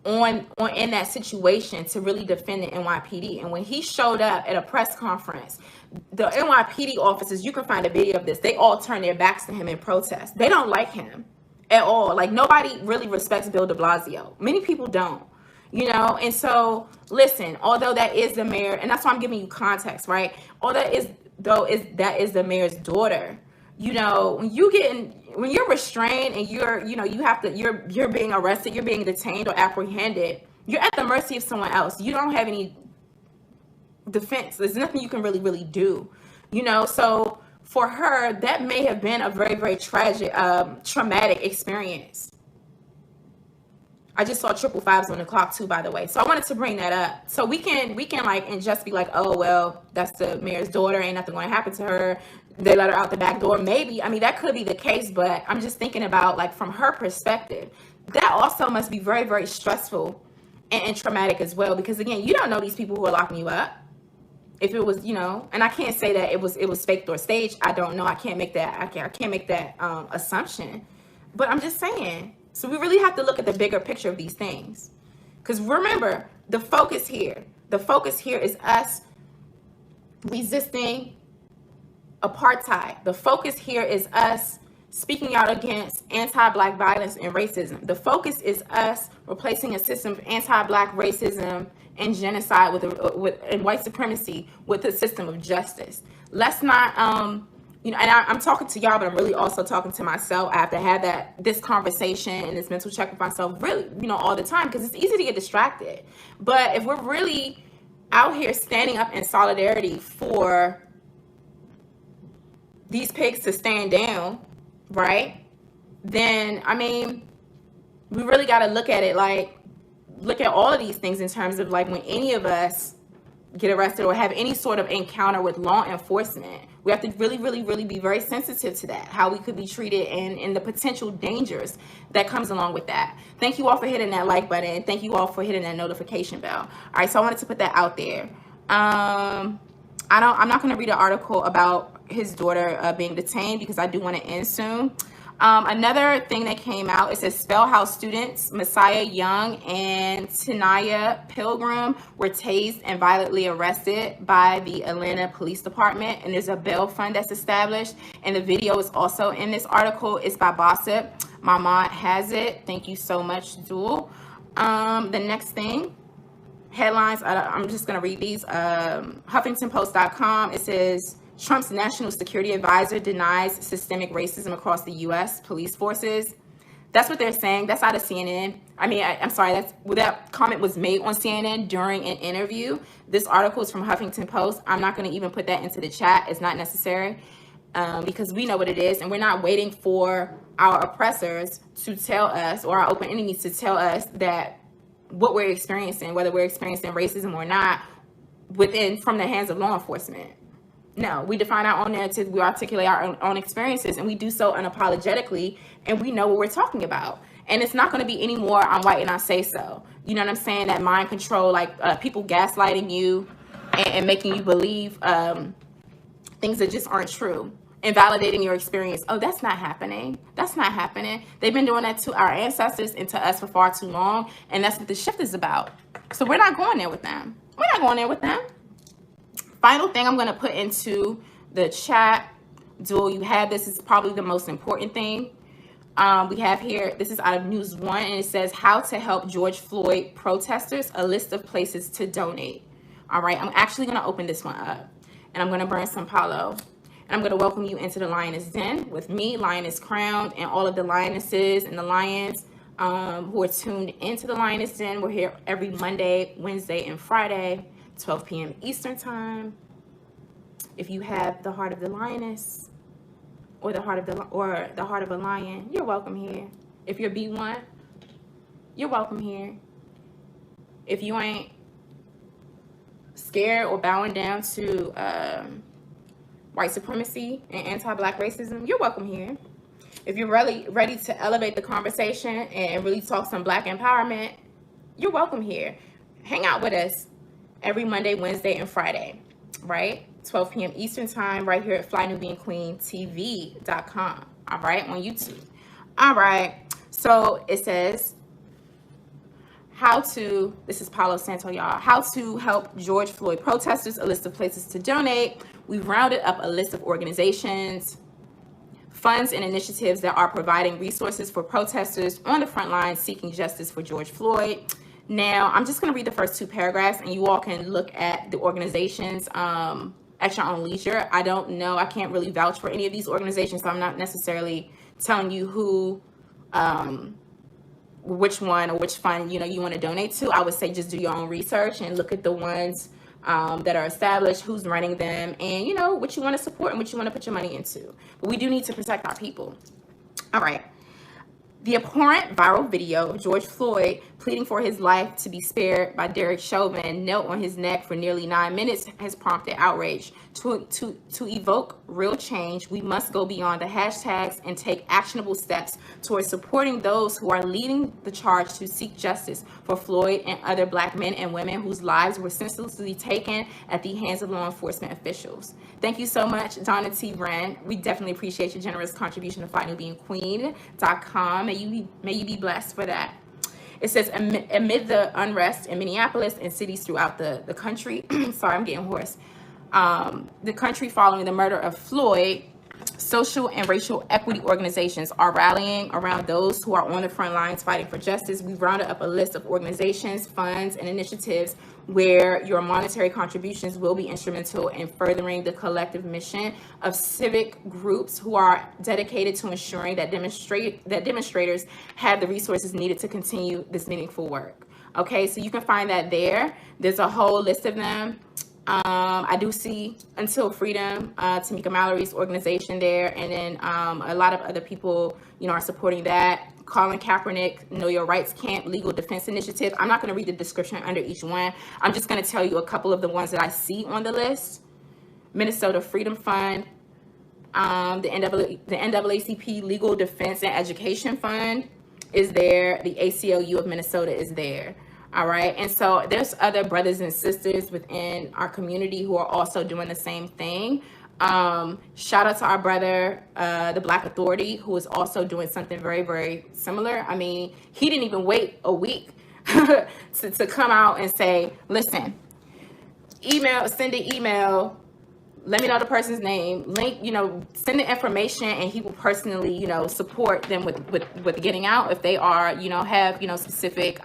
on in that situation to really defend the NYPD. And when he showed up at a press conference, the NYPD officers, you can find a video of this, they all turned their backs to him in protest. They don't like him at all. Like, nobody really respects Bill de Blasio. Many people don't, you know. And so listen, although that is the mayor, and that's why I'm giving you context, right? All that is that is the mayor's daughter. You know, when you're restrained and you're being arrested, you're being detained or apprehended, you're at the mercy of someone else. You don't have any defense. There's nothing you can really do, you know. So for her, that may have been a very, very tragic, traumatic experience. I just saw 555s on the clock too, by the way. So I wanted to bring that up. So we can like, and just be like, oh, well, that's the mayor's daughter, ain't nothing going to happen to her. They let her out the back door. Maybe, I mean, that could be the case, but I'm just thinking about, like, from her perspective, that also must be very, very stressful and traumatic as well. Because again, you don't know these people who are locking you up. If it was, you know, and I can't say that it was faked or staged. I don't know. I can't make that. I can't make that assumption. But I'm just saying. So we really have to look at the bigger picture of these things. Because remember, the focus here is us resisting apartheid. The focus here is us speaking out against anti-Black violence and racism. The focus is us replacing a system of anti-Black racism and genocide and white supremacy with a system of justice. Let's not, you know, and I'm talking to y'all, but I'm really also talking to myself. I have to have this conversation and this mental check with myself really, you know, all the time, because it's easy to get distracted. But if we're really out here standing up in solidarity for these pigs to stand down, right? Then, I mean, we really got to look at it like, look at all of these things in terms of like when any of us get arrested or have any sort of encounter with law enforcement, we have to really be very sensitive to that, how we could be treated and the potential dangers that comes along with that. Thank you all for hitting that like button. Thank you all for hitting that notification bell. All right, so I wanted to put that out there. I'm not going to read an article about his daughter being detained because I do want to end soon. Another thing that came out, it says Spellhouse students Messiah Young and Tanaya Pilgrim were tased and violently arrested by the Atlanta Police Department, and there's a bail fund that's established, and the video is also in this article. It's by Bossip. My mom has it. Thank you so much, Jewel. The next thing, headlines, I'm just going to read these. HuffingtonPost.com, it says Trump's national security advisor denies systemic racism across the U.S. police forces. That's what they're saying. That's out of CNN. I mean, I'm sorry, that comment was made on CNN during an interview. This article is from Huffington Post. I'm not going to even put that into the chat. It's not necessary because we know what it is, and we're not waiting for our oppressors to tell us, or our open enemies to tell us that what we're experiencing, whether we're experiencing racism or not, from the hands of law enforcement. No, we define our own narrative, we articulate our own experiences, and we do so unapologetically, and we know what we're talking about. And it's not going to be any more, I'm white and I say so. You know what I'm saying? That mind control, like people gaslighting you and making you believe things that just aren't true, invalidating your experience. Oh, that's not happening. That's not happening. They've been doing that to our ancestors and to us for far too long, and that's what the shift is about. So we're not going there with them. We're not going there with them. Final thing I'm going to put into the chat, Duel, you have this. Is probably the most important thing. We have here, this is out of News One, and it says how to help George Floyd protesters, a list of places to donate. All right, I'm actually going to open this one up, and I'm going to burn some Palo. And I'm going to welcome you into the Lioness Den with me, Lioness Crowned, and all of the lionesses and the lions who are tuned into the Lioness Den. We're here every Monday, Wednesday, and Friday, 12 p.m. Eastern time. If you have the heart of the lioness or the heart of a lion, you're welcome here. If you're B1, you're welcome here. If you ain't scared or bowing down to white supremacy and anti-black racism, you're welcome here. If you're really ready to elevate the conversation and really talk some black empowerment, you're welcome here. Hang out with us every Monday, Wednesday, and Friday, right? 12 p.m. Eastern time, right here at FlyNubianQueenTV.com, all right, on YouTube. All right, so it says, this is Palo Santo, y'all, how to help George Floyd protesters, a list of places to donate. We've rounded up a list of organizations, funds, and initiatives that are providing resources for protesters on the front line seeking justice for George Floyd. Now, I'm just going to read the first 2 paragraphs, and you all can look at the organizations at your own leisure. I don't know. I can't really vouch for any of these organizations, so I'm not necessarily telling you who, which one or which fund, you want to donate to. I would say just do your own research and look at the ones that are established, who's running them, and, what you want to support and what you want to put your money into. But we do need to protect our people. All right. The abhorrent viral video of George Floyd pleading for his life to be spared by Derek Chauvin knelt on his neck for nearly 9 minutes has prompted outrage. To evoke real change, we must go beyond the hashtags and take actionable steps towards supporting those who are leading the charge to seek justice for Floyd and other black men and women whose lives were senselessly taken at the hands of law enforcement officials. Thank you so much, Donna T. Wren. We definitely appreciate your generous contribution to FlyNubianQueen.com. May you be blessed for that. It says, amid the unrest in Minneapolis and cities throughout the country, sorry, I'm getting hoarse, the country following the murder of Floyd, social and racial equity organizations are rallying around those who are on the front lines fighting for justice. We've rounded up a list of organizations, funds, and initiatives where your monetary contributions will be instrumental in furthering the collective mission of civic groups who are dedicated to ensuring that demonstrators have the resources needed to continue this meaningful work. Okay, so you can find that there. There's a whole list of them. I do see Until Freedom, Tamika Mallory's organization there, and then a lot of other people, are supporting that. Colin Kaepernick, Know Your Rights Camp, Legal Defense Initiative. I'm not going to read the description under each one. I'm just going to tell you a couple of the ones that I see on the list. Minnesota Freedom Fund, the NAACP Legal Defense and Education Fund is there. The ACLU of Minnesota is there. All right. And so there's other brothers and sisters within our community who are also doing the same thing. Shout out to our brother, the Black Authority, who is also doing something very, very similar. I mean, he didn't even wait a week to come out and say, listen, send an email, let me know the person's name, link, send the information, and he will personally, support them with getting out if they are, have, specific,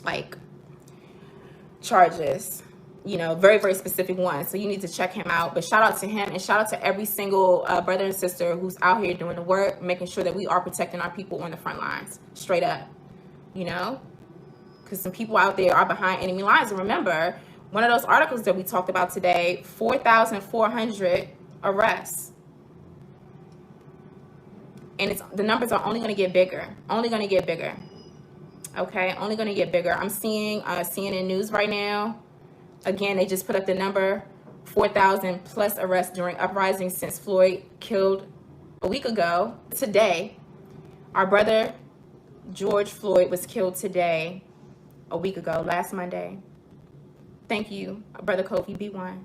like charges, very, very specific ones. So you need to check him out. But shout out to him, and shout out to every single brother and sister who's out here doing the work, making sure that we are protecting our people on the front lines, straight up, because some people out there are behind enemy lines. And remember, one of those articles that we talked about today, 4,400 arrests. And the numbers are only going to get bigger, Okay, only going to get bigger. I'm seeing CNN News right now. Again, they just put up the number, 4,000 plus arrests during uprisings since Floyd killed a week ago. Today, our brother George Floyd was killed today, a week ago, last Monday. Thank you, Brother Kofi B1.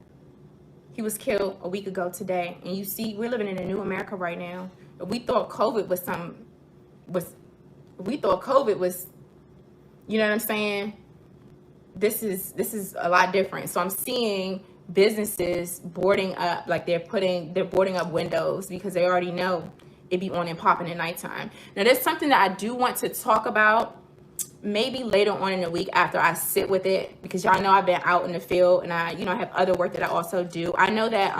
He was killed a week ago today. And you see, we're living in a new America right now. We thought COVID was you know what I'm saying? This is a lot different. So I'm seeing businesses boarding up, like they're boarding up windows because they already know it be on and popping at nighttime. Now there's something that I do want to talk about maybe later on in the week after I sit with it, because y'all know I've been out in the field and I have other work that I also do. I know that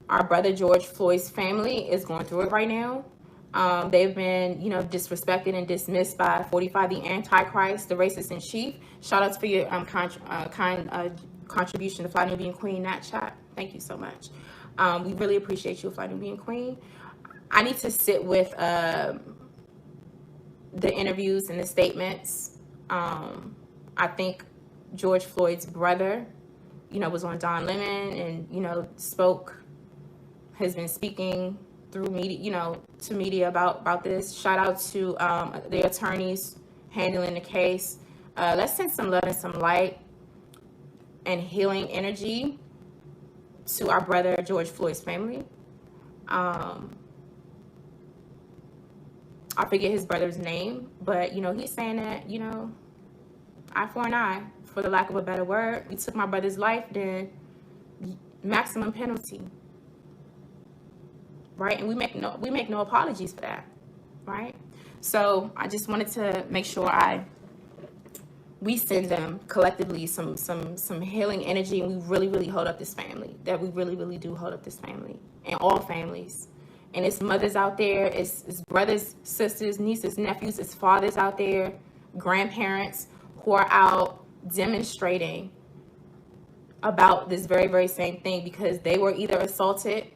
our brother George Floyd's family is going through it right now. They've been, you know, disrespected and dismissed by 45, the Antichrist, the racist in chief. Shout outs for your contribution to Fly Nubian Queen, Nat Chat. Thank you so much. We really appreciate you, Fly Nubian Queen. I need to sit with the interviews and the statements. I think George Floyd's brother, you know, was on Don Lemon and, you know, has been speaking through media, you know, to media about this. Shout out to the attorneys handling the case. Let's send some love and some light and healing energy to our brother George Floyd's family. I forget his brother's name, but, you know, he's saying that, you know, eye for an eye, for the lack of a better word. You took my brother's life, then maximum penalty. Right? And we make no apologies for that. Right? So I just wanted to make sure we send them collectively some healing energy, and we really hold up this family. That we really do hold up this family, and all families. And it's mothers out there, it's brothers, sisters, nieces, nephews, it's fathers out there, grandparents who are out demonstrating about this very same thing, because they were either assaulted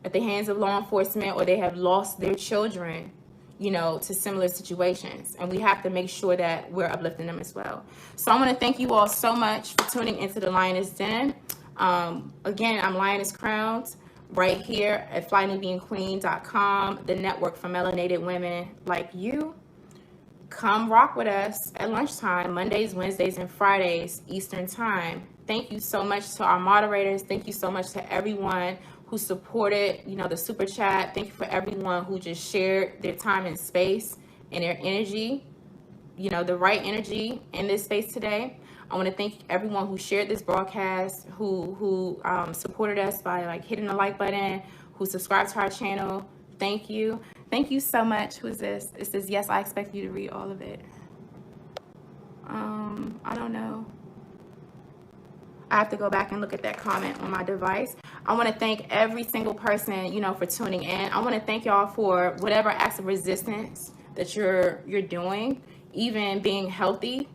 at the hands of law enforcement, or they have lost their children, you know, to similar situations. And we have to make sure that we're uplifting them as well. So I want to thank you all so much for tuning into the Lioness Den. Again, I'm Lioness Crowned right here at flynubianqueen.com, the network for melanated women like you. Come rock with us at lunchtime, Mondays, Wednesdays, and Fridays, Eastern Time. Thank you so much to our moderators. Thank you so much to everyone who supported, you know, the super chat. Thank you for everyone who just shared their time and space and their energy, you know, the right energy in this space today. I want to thank everyone who shared this broadcast, who supported us by like hitting the like button, who subscribed to our channel. Thank you. Thank you so much. Who is this? It says, yes, I expect you to read all of it. I don't know. I have to go back and look at that comment on my device. I want to thank every single person, you know, for tuning in. I want to thank y'all for whatever acts of resistance that you're doing, even being healthy,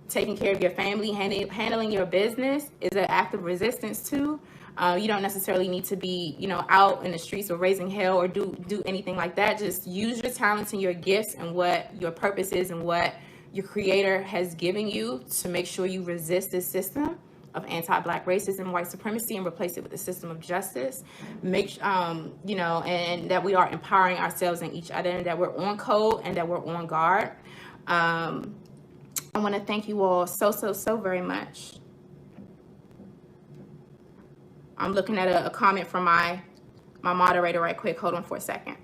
taking care of your family, handling your business is an act of resistance too. You don't necessarily need to be, you know, out in the streets or raising hell or do anything like that. Just use your talents and your gifts and what your purpose is and what your creator has given you to make sure you resist this system of anti-Black racism, white supremacy, and replace it with a system of justice. Make you know, and that we are empowering ourselves and each other, and that we're on code and that we're on guard. I want to thank you all so very much. I'm looking at a comment from my moderator right quick. Hold on for a second.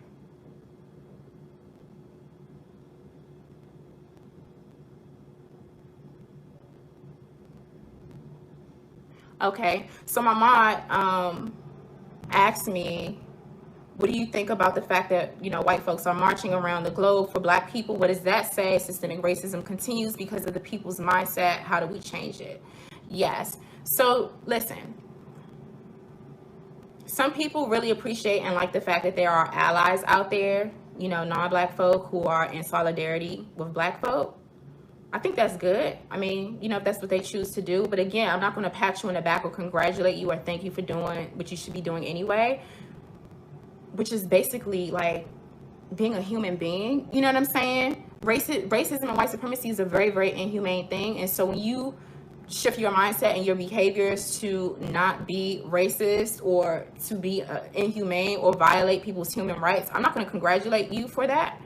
Okay, so my mod asked me, what do you think about the fact that, you know, white folks are marching around the globe for Black people? What does that say? Systemic racism continues because of the people's mindset. How do we change it? Yes. So listen, some people really appreciate and like the fact that there are allies out there, you know, non-Black folk who are in solidarity with Black folk. I think that's good. I mean, you know, if that's what they choose to do. But again, I'm not going to pat you on the back or congratulate you or thank you for doing what you should be doing anyway, which is basically like being a human being. You know what I'm saying? Racism and white supremacy is a very inhumane thing. And so when you shift your mindset and your behaviors to not be racist or to be inhumane or violate people's human rights, I'm not going to congratulate you for that.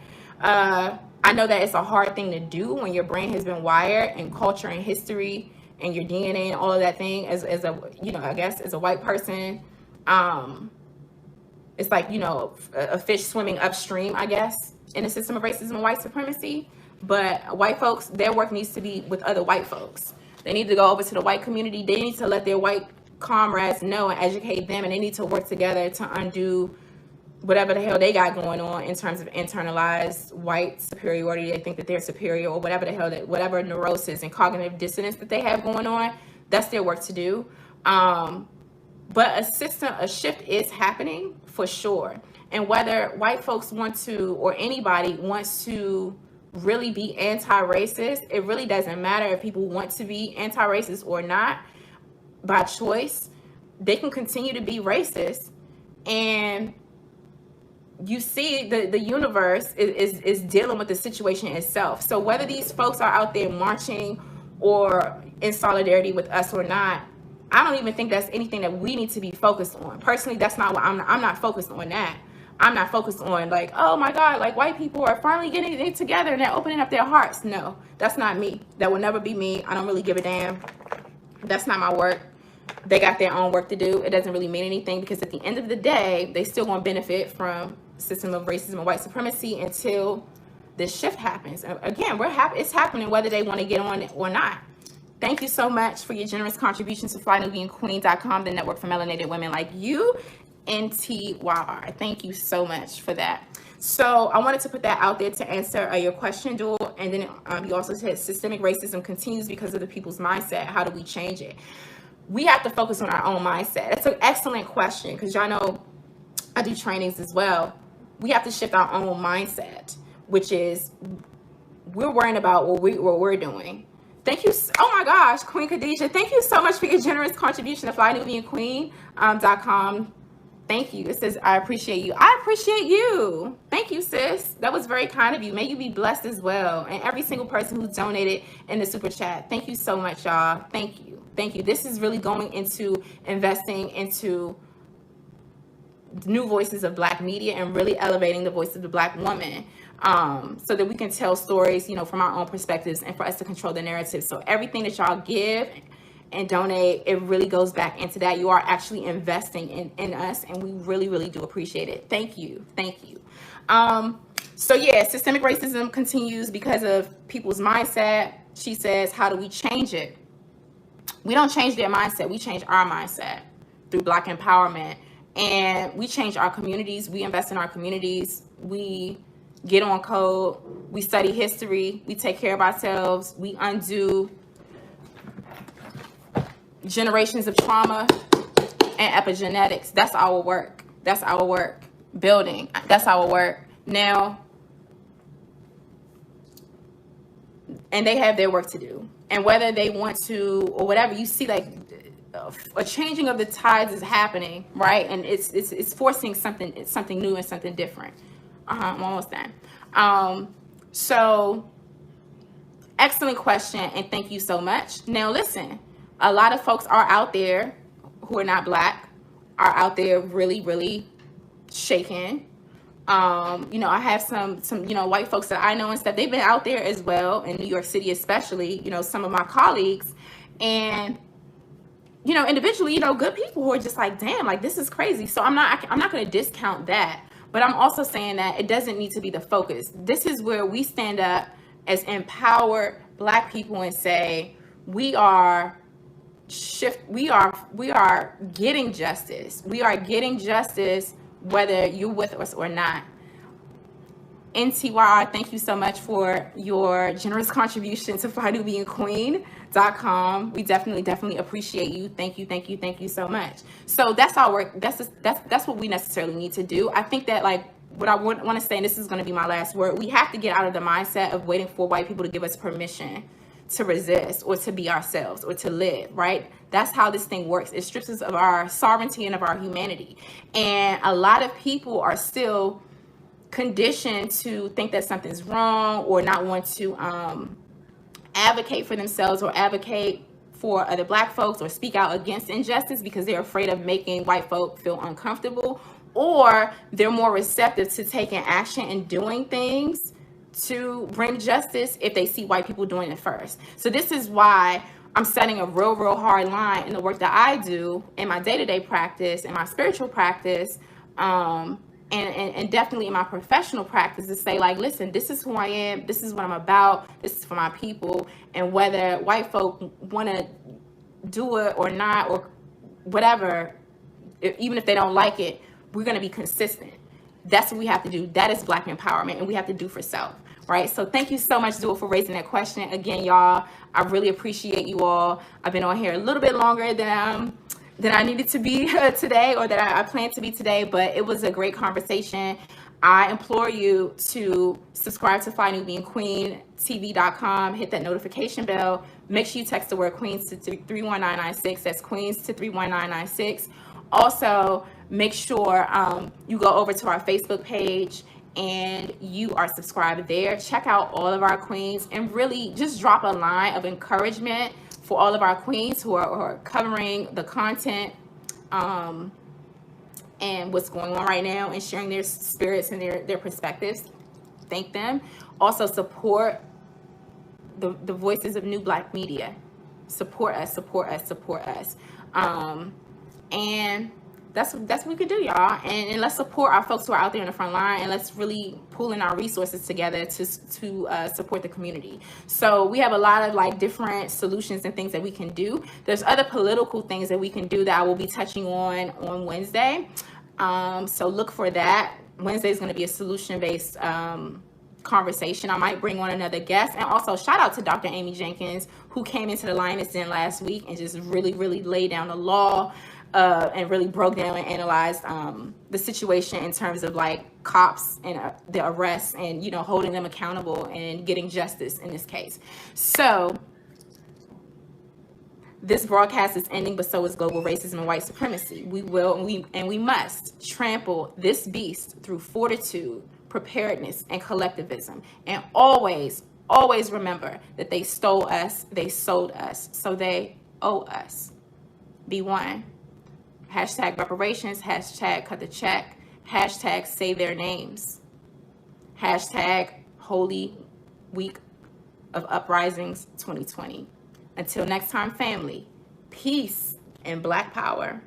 I know that it's a hard thing to do when your brain has been wired and culture and history and your DNA and all of that thing as a, you know, I guess as a white person. It's like, you know, a fish swimming upstream, I guess, in a system of racism and white supremacy. But white folks, their work needs to be with other white folks. They need to go over to the white community. They need to let their white comrades know and educate them, and they need to work together to undo whatever the hell they got going on in terms of internalized white superiority. They think that they're superior, or whatever the hell, that whatever neurosis and cognitive dissonance that they have going on, that's their work to do. But a shift is happening for sure. And whether white folks want to, or anybody wants to really be anti-racist, it really doesn't matter if people want to be anti-racist or not by choice. They can continue to be racist. And you see the universe is dealing with the situation itself. So whether these folks are out there marching or in solidarity with us or not, I don't even think that's anything that we need to be focused on. Personally, that's not what I'm not focused on that. I'm not focused on like, oh my God, like white people are finally getting it together and they're opening up their hearts. No, that's not me. That will never be me. I don't really give a damn. That's not my work. They got their own work to do. It doesn't really mean anything, because at the end of the day, they still gonna benefit from system of racism and white supremacy until this shift happens. Again, we're happy it's happening whether they want to get on it or not. Thank you so much for your generous contribution to FlyNubianQueen.com, the network for melanated women like you, NTYR. Thank you so much for that. So I wanted to put that out there to answer your question, Jewel. And then you also said systemic racism continues because of the people's mindset. How do we change it? We have to focus on our own mindset. That's an excellent question, because y'all know I do trainings as well. We have to shift our own mindset, which is we're worrying about what we're doing. Thank you. Oh my gosh, Queen Khadijah, thank you so much for your generous contribution to FlyNubianQueen.com. Thank you. It says, I appreciate you. I appreciate you. Thank you, sis. That was very kind of you. May you be blessed as well. And every single person who donated in the super chat. Thank you so much, y'all. Thank you. Thank you. This is really going into investing into new voices of Black media and really elevating the voice of the Black woman, so that we can tell stories, from our own perspectives, and for us to control the narrative. So everything that y'all give and donate, it really goes back into that. You are actually investing in us, and we really, really do appreciate it. Thank you. Thank you. So yeah, systemic racism continues because of people's mindset. She says, how do we change it? We don't change their mindset. We change our mindset through Black empowerment. And we change our communities. We invest in our communities. We get on code. We study history. We take care of ourselves. We undo generations of trauma and epigenetics. That's our work. That's our work. Building. That's our work. Now, and they have their work to do. And whether they want to or whatever, you see like a changing of the tides is happening, right? And it's forcing something new and something different. I'm almost done. So excellent question, and thank you so much. Now listen, a lot of folks are out there who are not Black, are out there really, really shaken. I have some white folks that I know and stuff. They've been out there as well in New York City, especially, some of my colleagues, and individually, good people who are just like, damn, like this is crazy. So I'm not going to discount that, but I'm also saying that it doesn't need to be the focus. This is where we stand up as empowered Black people and say, we are getting justice. We are getting justice whether you're with us or not. NTYR, thank you so much for your generous contribution to FlyNubianQueen.com. We definitely appreciate you. Thank you so much. So that's our work. That's what we necessarily need to do. I think that what I want to say, and this is going to be my last word, we have to get out of the mindset of waiting for white people to give us permission to resist or to be ourselves or to live, right? That's how this thing works. It strips us of our sovereignty and of our humanity. And a lot of people are still conditioned to think that something's wrong or not want to advocate for themselves or advocate for other Black folks or speak out against injustice because they're afraid of making white folk feel uncomfortable, or they're more receptive to taking action and doing things to bring justice if they see white people doing it first. So this is why I'm setting a real hard line in the work that I do in my day-to-day practice, in my spiritual practice, and definitely in my professional practice, to say listen, this is who I am, this is what I'm about, this is for my people, and whether white folk want to do it or not or whatever, even if they don't like it, we're going to be consistent. That's what we have to do. That is Black empowerment, and we have to do for self, right? So thank you so much, Zoe, for raising that question. Again, y'all, I really appreciate you all. I've been on here a little bit longer than I needed to be today, or that I planned to be today, but it was a great conversation. I implore you to subscribe to Fly Nubian Queen TV.com, hit that notification bell. Make sure you text the word Queens to 31996. That's Queens to 31996. Also, make sure you go over to our Facebook page and you are subscribed there. Check out all of our queens and really just drop a line of encouragement for all of our queens who are covering the content and what's going on right now and sharing their spirits and their perspectives. Thank them. Also support the voices of new Black media. Support us, support us, support us. And that's what we could do, y'all. And let's support our folks who are out there in the front line, and let's really pull in our resources together to support the community. So we have a lot of like different solutions and things that we can do. There's other political things that we can do that I will be touching on Wednesday. So look for that. Wednesday is going to be a solution-based conversation. I might bring on another guest. And also shout out to Dr. Amy Jenkins, who came into the Lioness Den last week and just really laid down the law and really broke down and analyzed the situation in terms of like cops and the arrests and, you know, holding them accountable and getting justice in this case. So this broadcast is ending, but so is global racism and white supremacy. We will and we must trample this beast through fortitude, preparedness, and collectivism. And always remember that they stole us, they sold us, so they owe us. Be one. Hashtag reparations, hashtag cut the check, hashtag say their names, hashtag Holy Week of Uprisings 2020. Until next time, family, peace and Black power.